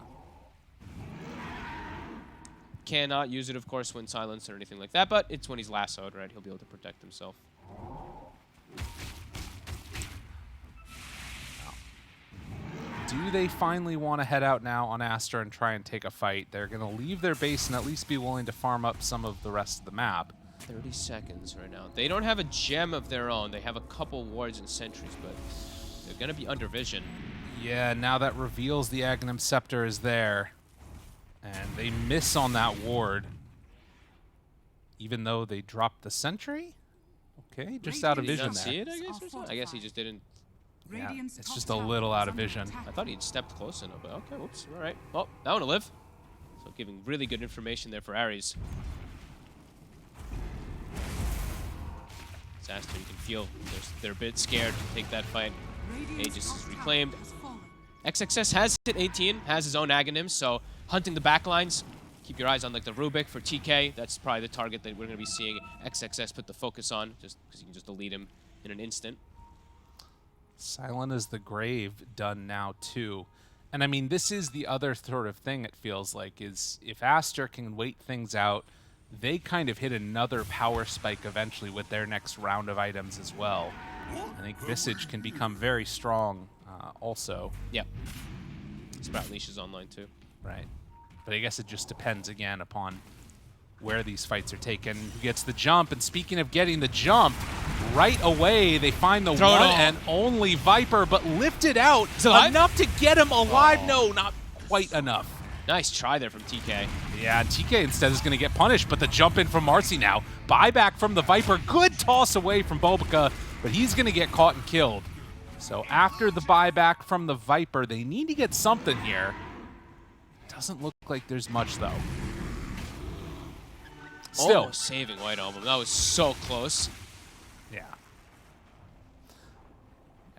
Speaker 1: Cannot use it, of course, when silenced or anything like that, but it's when he's lassoed, right? He'll be able to protect himself.
Speaker 2: Do they finally want to head out now on Aster and try and take a fight? They're going to leave their base and at least be willing to farm up some of the rest of the map.
Speaker 1: 30 seconds right now. They don't have a gem of their own. They have a couple wards and sentries, but they're going to be under vision.
Speaker 2: Yeah, now that reveals the Aghanim Scepter is there. And they miss on that ward. Even though they dropped the sentry? Okay, just out of vision there.
Speaker 1: See it, I guess, or something? I guess he just didn't.
Speaker 2: Yeah, it's just a little out of vision.
Speaker 1: I thought he'd stepped close enough, but okay, whoops. All right. Well, that one will live. So giving really good information there for Aries. Aster, you can feel they're a bit scared to take that fight. Aegis is reclaimed. XXS has hit 18, has his own Aghanim, so hunting the backlines. Keep your eyes on like the Rubik for TK. That's probably the target that we're going to be seeing XXS put the focus on, just because you can just delete him in an instant.
Speaker 2: Silent as the Grave done now too. And I mean, this is the other sort of thing it feels like, is if Aster can wait things out, they kind of hit another power spike eventually with their next round of items as well. I think Visage can become very strong also.
Speaker 1: Yep. Sprout Leash is online too.
Speaker 2: Right. But I guess it just depends again upon where these fights are taken, who gets the jump. And speaking of getting the jump, right away they find the one and only Viper, but lifted out enough to get him alive. Oh. No, not quite enough.
Speaker 1: Nice try there from TK.
Speaker 2: Yeah, TK instead is going to get punished, but the jump in from Marcy now. Buyback from the Viper. Good toss away from Bobica, but he's going to get caught and killed. So after the buyback from the Viper, they need to get something here. Doesn't look like there's much, though. Still.
Speaker 1: Almost saving White Album. That was so close.
Speaker 2: Yeah.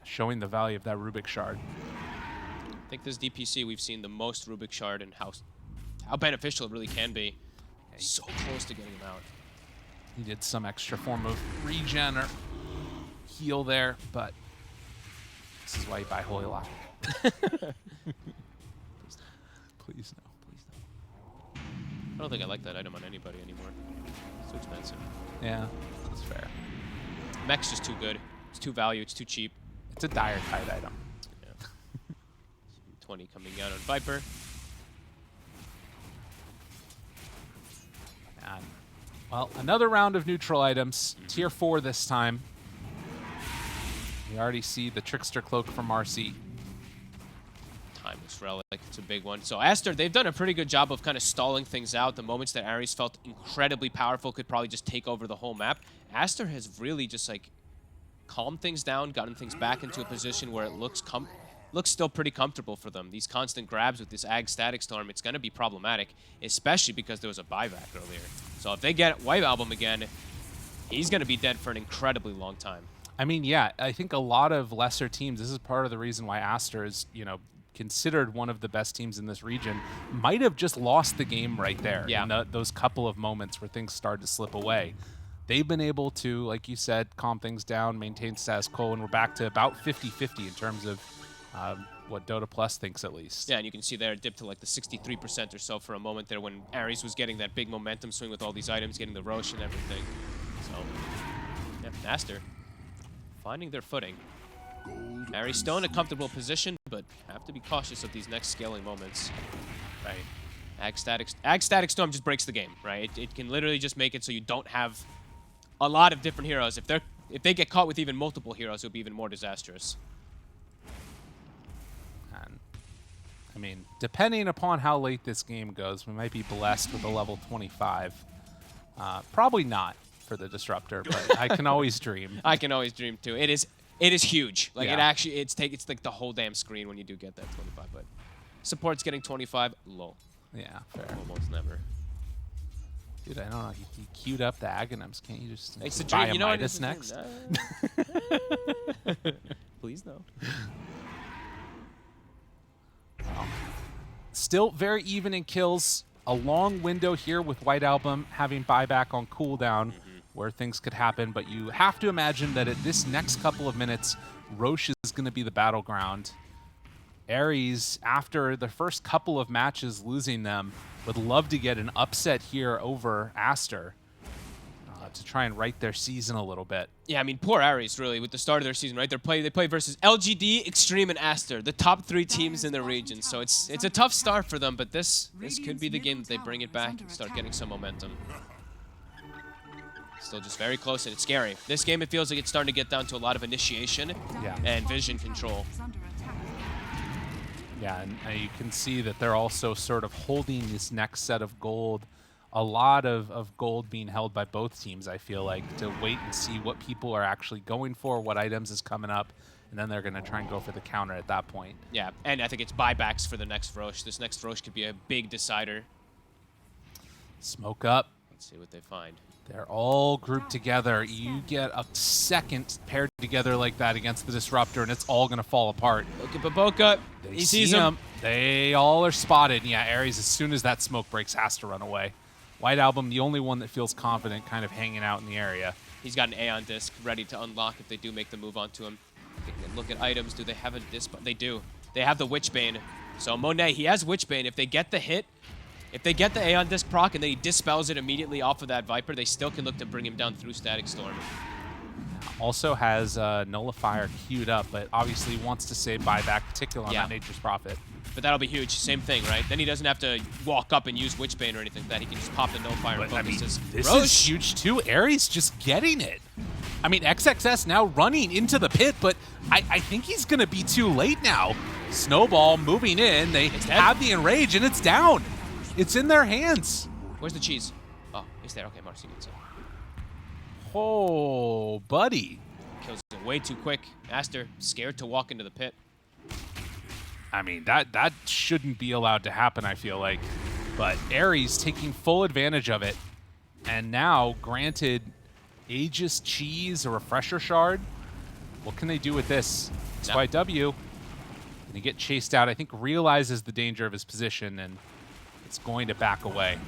Speaker 2: Showing the value of that Rubik Shard.
Speaker 1: I think this DPC we've seen the most Rubik Shard and how beneficial it really can be. So close to getting him out.
Speaker 2: He did some extra form of regen or heal there, but this is why you buy Holy Lock. Please no. Please no.
Speaker 1: I don't think I like that item on anybody anymore. It's too expensive.
Speaker 2: Yeah, that's fair.
Speaker 1: Mech's just too good. It's too value. It's too cheap.
Speaker 2: It's a dire tide item.
Speaker 1: 20 coming out on Viper.
Speaker 2: And, well, another round of neutral items. Tier 4 this time. We already see the Trickster Cloak from Marcy.
Speaker 1: Timeless Relic, it's a big one. So Aster, they've done a pretty good job of kind of stalling things out. The moments that Aries felt incredibly powerful could probably just take over the whole map. Aster has really just like calmed things down, gotten things back into a position where it looks still pretty comfortable for them. These constant grabs with this Ag Static Storm, it's going to be problematic, especially because there was a buyback earlier. So if they get White Album again, he's going to be dead for an incredibly long time.
Speaker 2: I mean, yeah, I think a lot of lesser teams, this is part of the reason why Aster is, you know, considered one of the best teams in this region, might have just lost the game right there.
Speaker 1: Yeah.
Speaker 2: In those couple of moments where things started to slip away. They've been able to, like you said, calm things down, maintain status quo, and we're back to about 50-50 in terms of what Dota Plus thinks at least.
Speaker 1: Yeah, and you can see there it dipped to like the 63% or so for a moment there when Aries was getting that big momentum swing with all these items, getting the Rosh and everything. So, yeah, Aster finding their footing. Aries still in a comfortable position, but have to be cautious of these next scaling moments.
Speaker 2: Right.
Speaker 1: Ag Static Storm just breaks the game, right? It can literally just make it so you don't have a lot of different heroes. If they get caught with even multiple heroes, it would be even more disastrous.
Speaker 2: And, I mean, depending upon how late this game goes, we might be blessed with a level 25. Probably not for the Disruptor, but I can always dream.
Speaker 1: I can always dream too. It is huge. Like
Speaker 2: Yeah.
Speaker 1: it's like the whole damn screen when you do get that 25. But support's getting 25. Low.
Speaker 2: Yeah, fair.
Speaker 1: Almost never.
Speaker 2: Dude, I don't know. You queued up the Aghanims. Can't you just
Speaker 1: It's a
Speaker 2: buy
Speaker 1: dream.
Speaker 2: a
Speaker 1: You know what?
Speaker 2: Midas next?
Speaker 1: Please no.
Speaker 2: Still very even in kills. A long window here with White Album having buyback on cooldown where things could happen, but you have to imagine that at this next couple of minutes, Rosh is going to be the battleground. Aries, after the first couple of matches losing them, would love to get an upset here over Aster to try and right their season a little bit.
Speaker 1: Yeah, I mean, poor Aries, really, with the start of their season, right? They play versus LGD, Xtreme, and Aster, the top 3 teams in the region. So it's a tough start for them, but this could be the game that they bring it back and start getting some momentum. Still just very close, and it's scary. This game, it feels like it's starting to get down to a lot of initiation and vision control.
Speaker 2: Yeah, and you can see that they're also sort of holding this next set of gold. A lot of gold being held by both teams, I feel like, to wait and see what people are actually going for, what items is coming up, and then they're going to try and go for the counter at that point.
Speaker 1: Yeah, and I think it's buybacks for the next Rosh. This next Rosh could be a big decider.
Speaker 2: Smoke up.
Speaker 1: Let's see what they find.
Speaker 2: They're all grouped together. You get a second paired together like that against the Disruptor, and it's all going to fall apart.
Speaker 1: Look at Baboka. He sees him.
Speaker 2: They all are spotted. And yeah, Aries, as soon as that smoke breaks, has to run away. White Album, the only one that feels confident, kind of hanging out in the area.
Speaker 1: He's got an Aeon disc ready to unlock if they do make the move onto him. They can look at items. Do they have a disc? They do. They have the Witchbane. So Monet, he has Witchbane. If they get the hit, if they get the Aeon disc proc and then he dispels it immediately off of that Viper, they still can look to bring him down through Static Storm.
Speaker 2: Also has Nullifier queued up, but obviously wants to save buyback, particularly on that Nature's Prophet.
Speaker 1: But that'll be huge. Same thing, right? Then he doesn't have to walk up and use Witchbane or anything like that. He can just pop the Nullifier and focus his
Speaker 2: this
Speaker 1: Rosh.
Speaker 2: is huge too. Aries just getting it. I mean, XXS now running into the pit, but I think he's going to be too late now. Snowball moving in. They have the Enrage, and it's down. It's in their hands.
Speaker 1: Where's the cheese? Oh, it's there. Okay, Marcy gets it.
Speaker 2: Oh, buddy.
Speaker 1: Kills it way too quick. Aster scared to walk into the pit.
Speaker 2: I mean, that shouldn't be allowed to happen, I feel like. But Aries taking full advantage of it. And now, granted, Aegis Cheese, a Refresher Shard. What can they do with this? XYW. And he get chased out. I think realizes the danger of his position, and it's going to back away.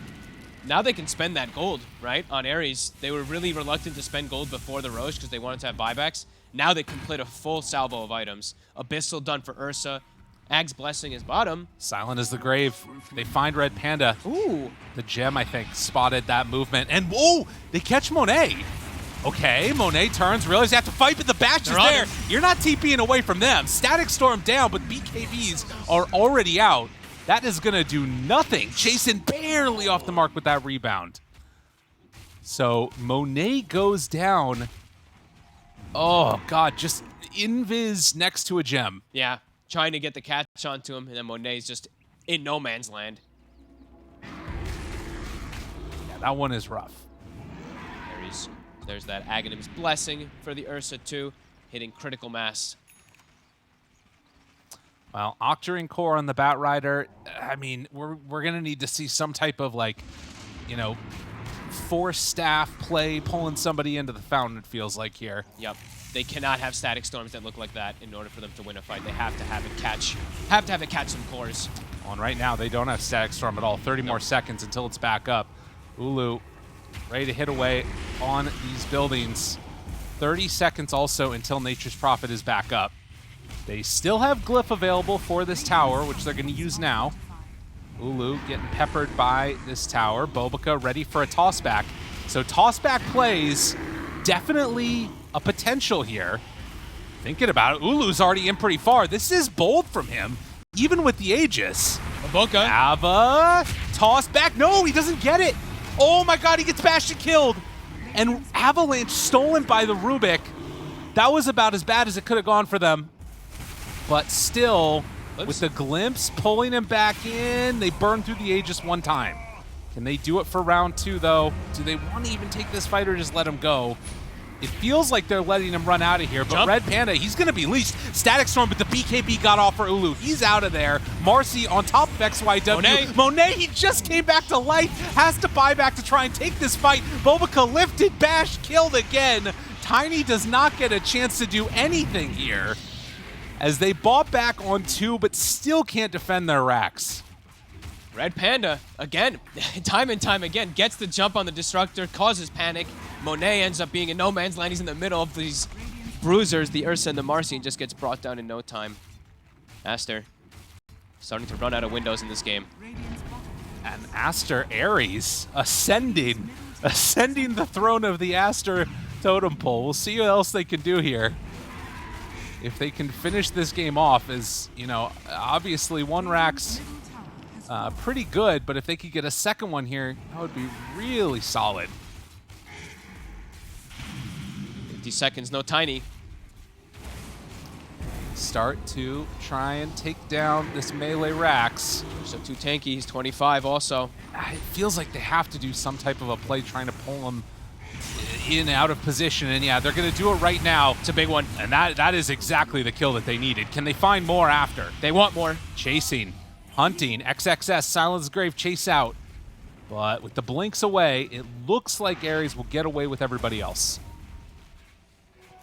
Speaker 1: Now they can spend that gold, right, on Aries. They were really reluctant to spend gold before the Rosh because they wanted to have buybacks. Now they complete a full salvo of items. Abyssal done for Ursa. Ag's Blessing is bottom.
Speaker 2: Silent as the grave. They find Red Panda.
Speaker 1: Ooh.
Speaker 2: The gem, I think, spotted that movement. And, whoa, they catch Monet. Okay, Monet turns, realizes they have to fight, but the bash is there. You're not TPing away from them. Static Storm down, but BKBs are already out. That is going to do nothing. Jason barely off the mark with that rebound. So Monet goes down. Oh, God, just invis next to a gem.
Speaker 1: Yeah, trying to get the catch onto him, and then Monet's just in no man's land.
Speaker 2: Yeah, that one is rough.
Speaker 1: There's that Aghanim's Blessing for the Ursa too, hitting critical mass.
Speaker 2: Well, Octarine Core on the Batrider, I mean, we're going to need to see some type of, like, you know, force staff play, pulling somebody into the fountain, it feels like here.
Speaker 1: Yep. They cannot have Static Storms that look like that in order for them to win a fight. They have to have it catch some cores.
Speaker 2: On right now, they don't have Static Storm at all. 30 more seconds until it's back up. Ulu ready to hit away on these buildings. 30 seconds also until Nature's Prophet is back up. They still have Glyph available for this tower, which they're going to use now. Ulu getting peppered by this tower. Bobica ready for a tossback. So tossback plays, definitely a potential here. Thinking about it, Ulu's already in pretty far. This is bold from him, even with the Aegis.
Speaker 1: Bobica.
Speaker 2: Ava, tossback. No, he doesn't get it. Oh my god, he gets bashed and killed. And Avalanche stolen by the Rubik. That was about as bad as it could have gone for them. But still, with the glimpse pulling him back in, they burn through the Aegis one time. Can they do it for round 2, though? Do they want to even take this fight or just let him go? It feels like they're letting him run out of here, but Red Panda, he's going to be leashed. Static Storm, but the BKB got off for Ulu. He's out of there. Marcy on top of XYW. Monet, he just came back to life, has to buy back to try and take this fight. Bobica lifted, bashed, killed again. Tiny does not get a chance to do anything here, as they bought back on 2, but still can't defend their racks.
Speaker 1: Red Panda, again, time and time again, gets the jump on the Destructor, causes panic. Monet ends up being in no man's land. He's in the middle of these bruisers, the Ursa and the Marcy, and just gets brought down in no time. Aster starting to run out of windows in this game.
Speaker 2: And Aster.Aries ascending the throne of the Aster totem pole. We'll see what else they can do here. If they can finish this game off, as you know, obviously one rack's pretty good, but if they could get a second one here, that would be really solid.
Speaker 1: 50 seconds, no Tiny.
Speaker 2: Start to try and take down this melee racks.
Speaker 1: So too tanky, he's 25 also.
Speaker 2: It feels like they have to do some type of a play trying to pull him in and out of position, and yeah, they're going to do it right now.
Speaker 1: It's a big one.
Speaker 2: And that is exactly the kill that they needed. Can they find more after?
Speaker 1: They want more.
Speaker 2: Chasing, hunting, XXS, Silence Grave, chase out. But with the blinks away, it looks like Aries will get away with everybody else.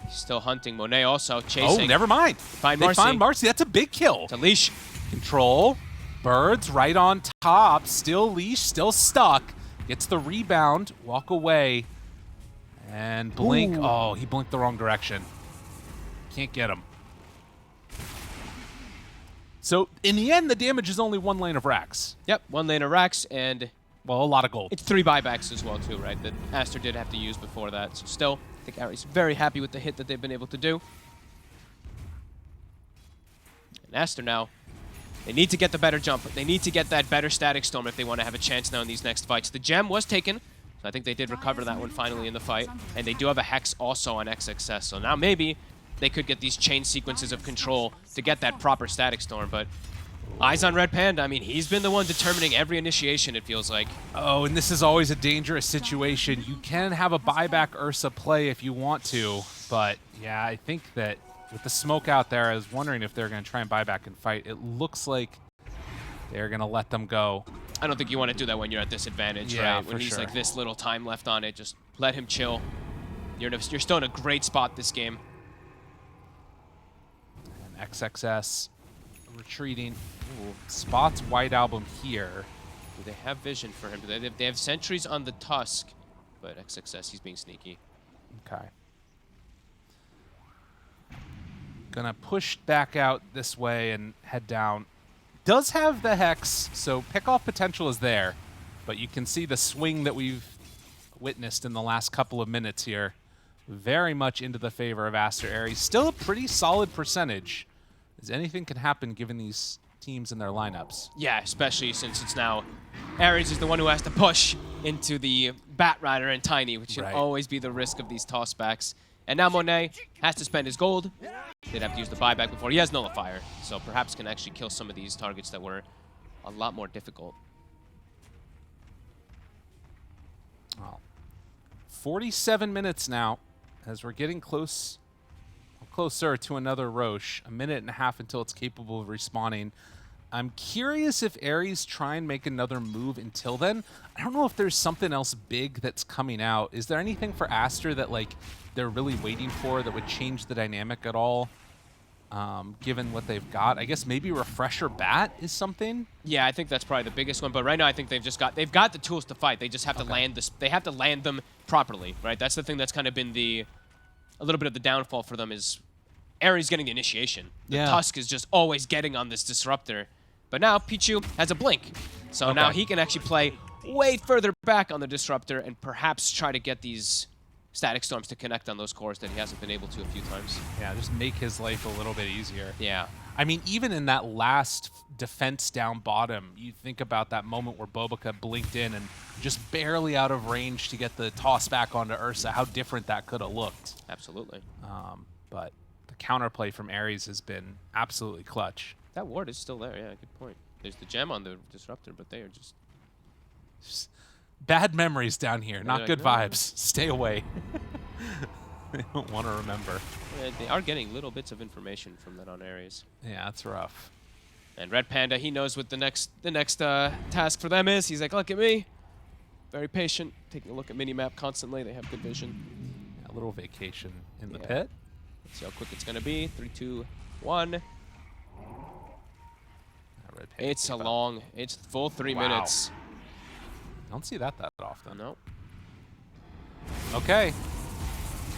Speaker 1: He's still hunting. Monet also chasing.
Speaker 2: Oh, never mind.
Speaker 1: Find
Speaker 2: they
Speaker 1: Marcy.
Speaker 2: find Marcy. That's a big kill.
Speaker 1: It's a leash.
Speaker 2: Control. Birds right on top. Still leash, still stuck. Gets the rebound. Walk away. And blink. Ooh. Oh, he blinked the wrong direction. Can't get him. So, in the end, the damage is only one lane of racks.
Speaker 1: Yep, one lane of racks and...
Speaker 2: well, a lot of gold.
Speaker 1: It's 3 buybacks as well, too, right? That Aster did have to use before that. So still, I think Aries very happy with the hit that they've been able to do. And Aster now, they need to get the better jump. They need to get that better Static Storm if they want to have a chance now in these next fights. The gem was taken, so I think they did recover that one finally in the fight. And they do have a Hex also on XXS, so now maybe they could get these chain sequences of control to get that proper Static Storm, but eyes on Red Panda. I mean, he's been the one determining every initiation, it feels like. Oh,
Speaker 2: and this is always a dangerous situation. You can have a buyback Ursa play if you want to, but yeah, I think that with the smoke out there, I was wondering if they're going to try and buy back and fight. It looks like they're going to let them go.
Speaker 1: I don't think you want to do that when you're at this advantage, right? When he's like this little time left on it, just let him chill. You're still in a great spot this game.
Speaker 2: And XXS retreating. Ooh, spots White Album here.
Speaker 1: Do they have vision for him? They have sentries on the Tusk, but XXS, he's being sneaky.
Speaker 2: Okay. Gonna push back out this way and head down. Does have the Hex, so pick-off potential is there, but you can see the swing that we've witnessed in the last couple of minutes here. Very much into the favor of Aster.Aries. Still a pretty solid percentage, as anything can happen given these teams in their lineups.
Speaker 1: Yeah, especially since it's now Aries is the one who has to push into the Bat Rider and Tiny, which should always be the risk of these tossbacks. And now Monet has to spend his gold. Did have to use the buyback before. He has Nullifier, so perhaps can actually kill some of these targets that were a lot more difficult.
Speaker 2: Well, 47 minutes now, as we're getting closer to another Rosh. A minute and a half until it's capable of respawning. I'm curious if Aries try and make another move until then. I don't know if there's something else big that's coming out. Is there anything for Aster that like they're really waiting for that would change the dynamic at all, given what they've got? I guess maybe Refresher Bat is something.
Speaker 1: Yeah, I think that's probably the biggest one. But right now, I think they've got the tools to fight. They just have to land this. They have to land them properly, right? That's the thing that's kind of been a little bit of the downfall for them is Aries getting the initiation. The
Speaker 2: Yeah.
Speaker 1: Tusk is just always getting on this Disruptor. But now Pichu has a Blink. So now he can actually play way further back on the Disruptor and perhaps try to get these Static Storms to connect on those cores that he hasn't been able to a few times.
Speaker 2: Yeah, just make his life a little bit easier.
Speaker 1: Yeah.
Speaker 2: I mean, even in that last defense down bottom, you think about that moment where Bobica blinked in and just barely out of range to get the toss back onto Ursa, how different that could have looked.
Speaker 1: Absolutely.
Speaker 2: But the counterplay from Aries has been absolutely clutch.
Speaker 1: That ward is still there. Yeah, good point. There's the gem on the Disruptor, but they are just
Speaker 2: bad memories down here. Not
Speaker 1: like,
Speaker 2: good
Speaker 1: no.
Speaker 2: vibes. Stay away. They don't want to remember.
Speaker 1: Yeah, they are getting little bits of information from that on Aries.
Speaker 2: Yeah, that's rough.
Speaker 1: And Red Panda, he knows what the next task for them is. He's like, look at me. Very patient, taking a look at minimap constantly. They have good vision.
Speaker 2: A little vacation in the pit.
Speaker 1: Let's see how quick it's going to be. 3, 2, 1. It's a long, it's full 3 minutes.
Speaker 2: I don't see that often.
Speaker 1: No.
Speaker 2: Okay.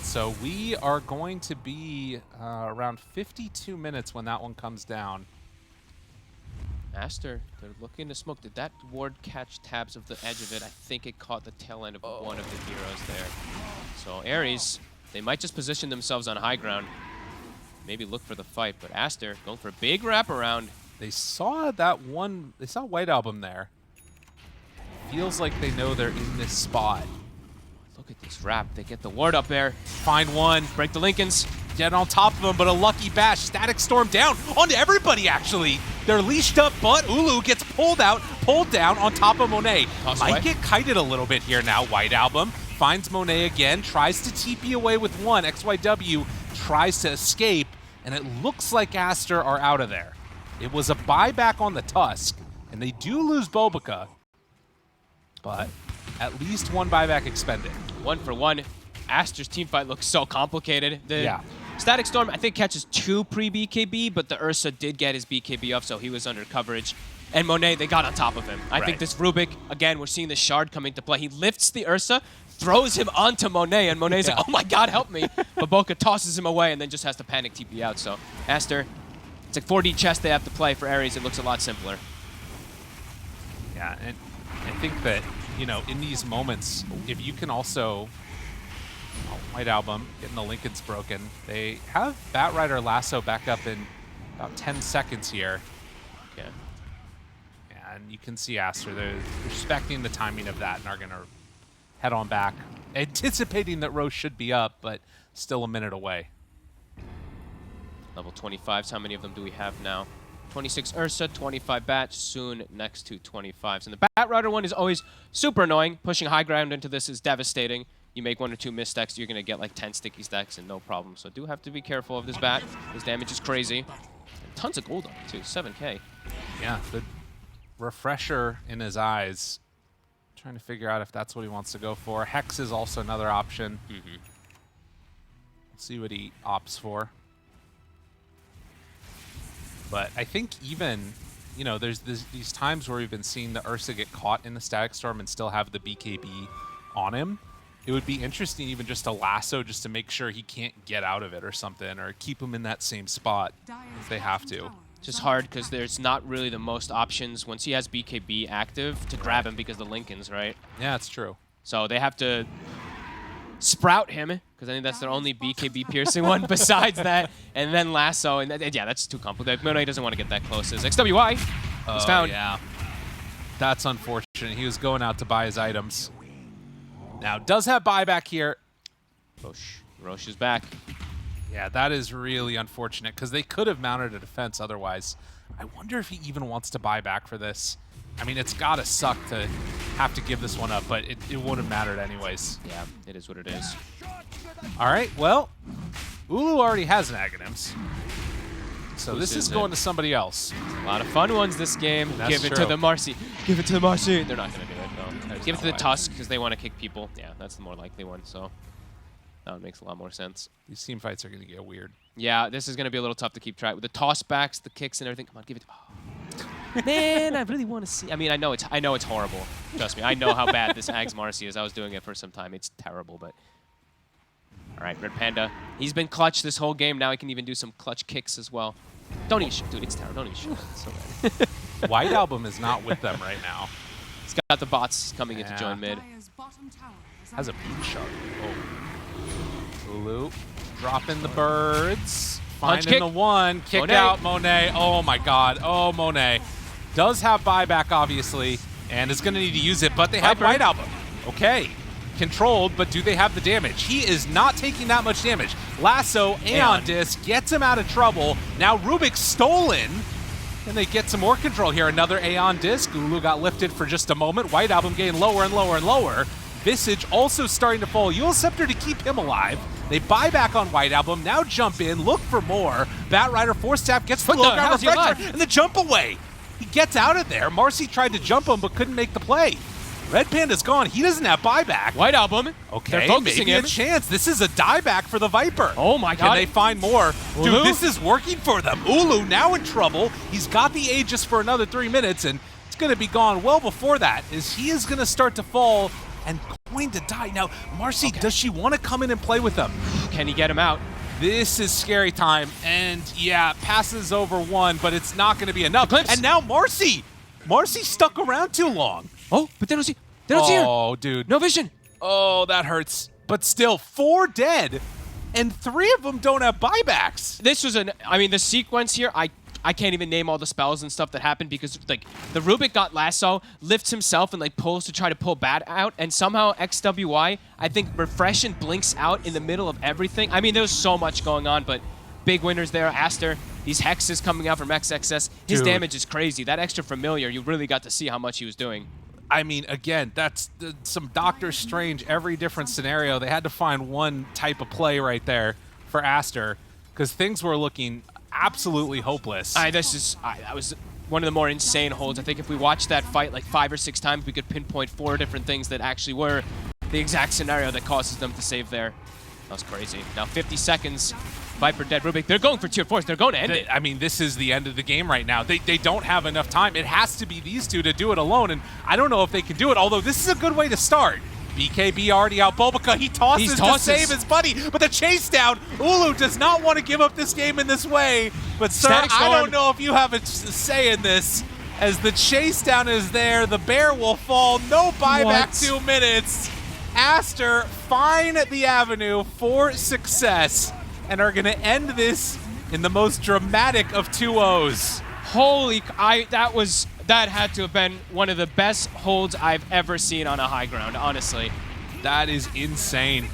Speaker 2: So we are going to be around 52 minutes when that one comes down.
Speaker 1: Aster, they're looking to smoke. Did that ward catch tabs of the edge of it? I think it caught the tail end of one of the heroes there. So Aries, they might just position themselves on high ground. Maybe look for the fight, but Aster going for a big wraparound.
Speaker 2: They saw that one, they saw White Album there. Feels like they know they're in this spot.
Speaker 1: Look at this wrap. They get the ward up there.
Speaker 2: Find one.
Speaker 1: Break the Lincolns.
Speaker 2: Get on top of them, but a lucky bash. Static Storm down onto everybody, actually. They're leashed up, but Ulu gets pulled down on top of Monet.
Speaker 1: Toss
Speaker 2: Might
Speaker 1: away.
Speaker 2: get kited a little bit here now. White Album finds Monet again, tries to TP away with one. XYW tries to escape, and it looks like Aster are out of there. It was a buyback on the Tusk, and they do lose Bobica, but at least one buyback expended.
Speaker 1: 1 for 1. Aster's teamfight looks so complicated. The
Speaker 2: Yeah.
Speaker 1: Static Storm, I think, catches 2 pre-BKB, but the Ursa did get his BKB up, so he was under coverage. And Monet, they got on top of him. I think this Rubik, again, we're seeing the shard coming to play. He lifts the Ursa, throws him onto Monet, and Monet's like, oh my god, help me. But Boca tosses him away and then just has to panic TP out. So Aster, it's like 4D chess they have to play. For Aries, it looks a lot simpler.
Speaker 2: Yeah, and I think that, you know, in these moments, if you can also... White Album, getting the Lincolns broken. They have Batrider Lasso back up in about 10 seconds here.
Speaker 1: Okay.
Speaker 2: And you can see Aster, they're respecting the timing of that and are going to head on back, anticipating that Rosh should be up, but still a minute away.
Speaker 1: Level 25s, how many of them do we have now? 26 Ursa, 25 Bat, soon next to 25s. And the Batrider one is always super annoying. Pushing high ground into this is devastating. You make 1 or 2 misstacks, you're going to get like 10 sticky stacks and no problem. So do have to be careful of this Bat. His damage is crazy. And tons of gold on it too, 7k.
Speaker 2: Yeah, the refresher in his eyes. Trying to figure out if that's what he wants to go for. Hex is also another option. Let's see what he opts for. But I think even, you know, there's these times where we've been seeing the Ursa get caught in the Static Storm and still have the BKB on him. It would be interesting even just a lasso just to make sure he can't get out of it or something, or keep him in that same spot if they have to.
Speaker 1: Just hard because there's not really the most options once he has BKB active to grab him because of the Lincolns, right?
Speaker 2: Yeah, it's true.
Speaker 1: So they have to sprout him because I think that's their only BKB piercing one besides that, and then lasso, and yeah, that's too complicated. Monet doesn't want to get that close. As XWY is found.
Speaker 2: Yeah, that's unfortunate. He was going out to buy his items. Now, does have buyback here.
Speaker 1: Rosh is back.
Speaker 2: Yeah, that is really unfortunate because they could have mounted a defense otherwise. I wonder if he even wants to buy back for this. I mean, it's got to suck to have to give this one up, but it wouldn't have mattered anyways.
Speaker 1: Yeah, it is what it is.
Speaker 2: All right, well, Ulu already has an Aghanims. So this is going to somebody else.
Speaker 1: A lot of fun ones this game.
Speaker 2: That's
Speaker 1: Give it
Speaker 2: true.
Speaker 1: to the Marcy. Give it to the Marcy. They're not going to do it, though. Give it to the
Speaker 2: way.
Speaker 1: Tusk because they want to kick people. Yeah, that's the more likely one, so that one makes a lot more sense.
Speaker 2: These team fights are going to get weird.
Speaker 1: Yeah, this is going to be a little tough to keep track with the toss backs, the kicks, and everything. Come on, give it. Oh. Man, I really want to see. I mean, I know it's horrible. Trust me, I know how bad this Aghs Marcy is. I was doing it for some time. It's terrible, but All right, Red Panda. He's been clutch this whole game. Now he can even do some clutch kicks as well. Don't eat shit, dude. It's tower. Don't eat shit. It's so bad.
Speaker 2: White Album is not with them right now.
Speaker 1: He's got the bots coming in to join mid.
Speaker 2: Has a beam shot. Oh. Ulu dropping the birds. Finding the one. Kick
Speaker 1: Monet.
Speaker 2: out Monet. Oh my god. Oh, Monet. Does have buyback, obviously, and is going to need to use it, but they have
Speaker 1: Viper.
Speaker 2: White Album. Okay. Controlled, but do they have the damage? He is not taking that much damage. Lasso, Aeon Disc gets him out of trouble. Now Rubik's stolen, and they get some more control here. Another Aeon Disc. Ulu got lifted for just a moment. White Album getting lower and lower and lower. Visage also starting to fall. Yule Scepter to keep him alive. They buy back on White Album. Now jump in, look for more. Bat Rider, Force Tap, gets the low ground refresher, and the jump away. He gets out of there. Marcy tried to jump him, but couldn't make the play. Red Panda's gone. He doesn't have buyback.
Speaker 1: White Album.
Speaker 2: Okay,
Speaker 1: They're focusing
Speaker 2: maybe
Speaker 1: him.
Speaker 2: a chance. This is a dieback for the Viper.
Speaker 1: Oh my god.
Speaker 2: Can they find more?
Speaker 1: Ulu?
Speaker 2: Dude, this is working for them. Ulu now in trouble. He's got the Aegis for another 3 minutes, and it's going to be gone well before that, as he is going to start to fall and going to die. Now, Marcy, does she want to come in and play with them?
Speaker 1: Can he get him out?
Speaker 2: This is scary time, and yeah, passes over one, but it's not going to be enough.
Speaker 1: Eclipse.
Speaker 2: And now Marcy stuck around too long.
Speaker 1: Oh, but they don't see her.
Speaker 2: Oh, dude.
Speaker 1: No vision.
Speaker 2: Oh, that hurts. But still, 4 dead, and 3 of them don't have buybacks.
Speaker 1: This was I mean, the sequence here, I can't even name all the spells and stuff that happened because, like, the Rubik got lasso, lifts himself, and, like, pulls to try to pull Bat out, and somehow XWY, I think, refresh and blinks out in the middle of everything. I mean, there was so much going on, but big winners there. Aster, these hexes coming out from XXS. His damage is crazy. That extra familiar, you really got to see how much he was doing.
Speaker 2: I mean, again, that's some Doctor Strange, every different scenario. They had to find one type of play right there for Aster because things were looking absolutely hopeless.
Speaker 1: That was one of the more insane holds. I think if we watched that fight like 5 or 6 times, we could pinpoint 4 different things that actually were the exact scenario that causes them to save there. That was crazy. Now 50 seconds. Viper dead. Rubik, they're going for tier 4s. They're going to end it.
Speaker 2: I mean, this is the end of the game right now. They don't have enough time. It has to be these two to do it alone, and I don't know if they can do it, although this is a good way to start. BKB already out. Bulbika, he tosses to save his buddy, but the chase down. Ulu does not want to give up this game in this way, but sir, I don't know if you have a say in this. As the chase down is there, the bear will fall. No buyback, 2 minutes. Aster find the avenue for success and are going to end this in the most dramatic of 2-0s.
Speaker 1: Holy, that had to have been one of the best holds I've ever seen on a high ground, honestly.
Speaker 2: That is insane.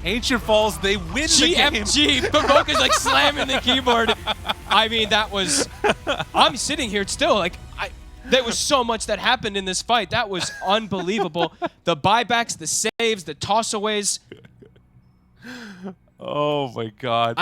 Speaker 2: Ancient Falls, they win the game.
Speaker 1: GFG, Provoke is like slamming the keyboard. I mean, that was, I'm sitting here still like, there was so much that happened in this fight. That was unbelievable. The buybacks, the saves, the tossaways.
Speaker 2: Oh my God.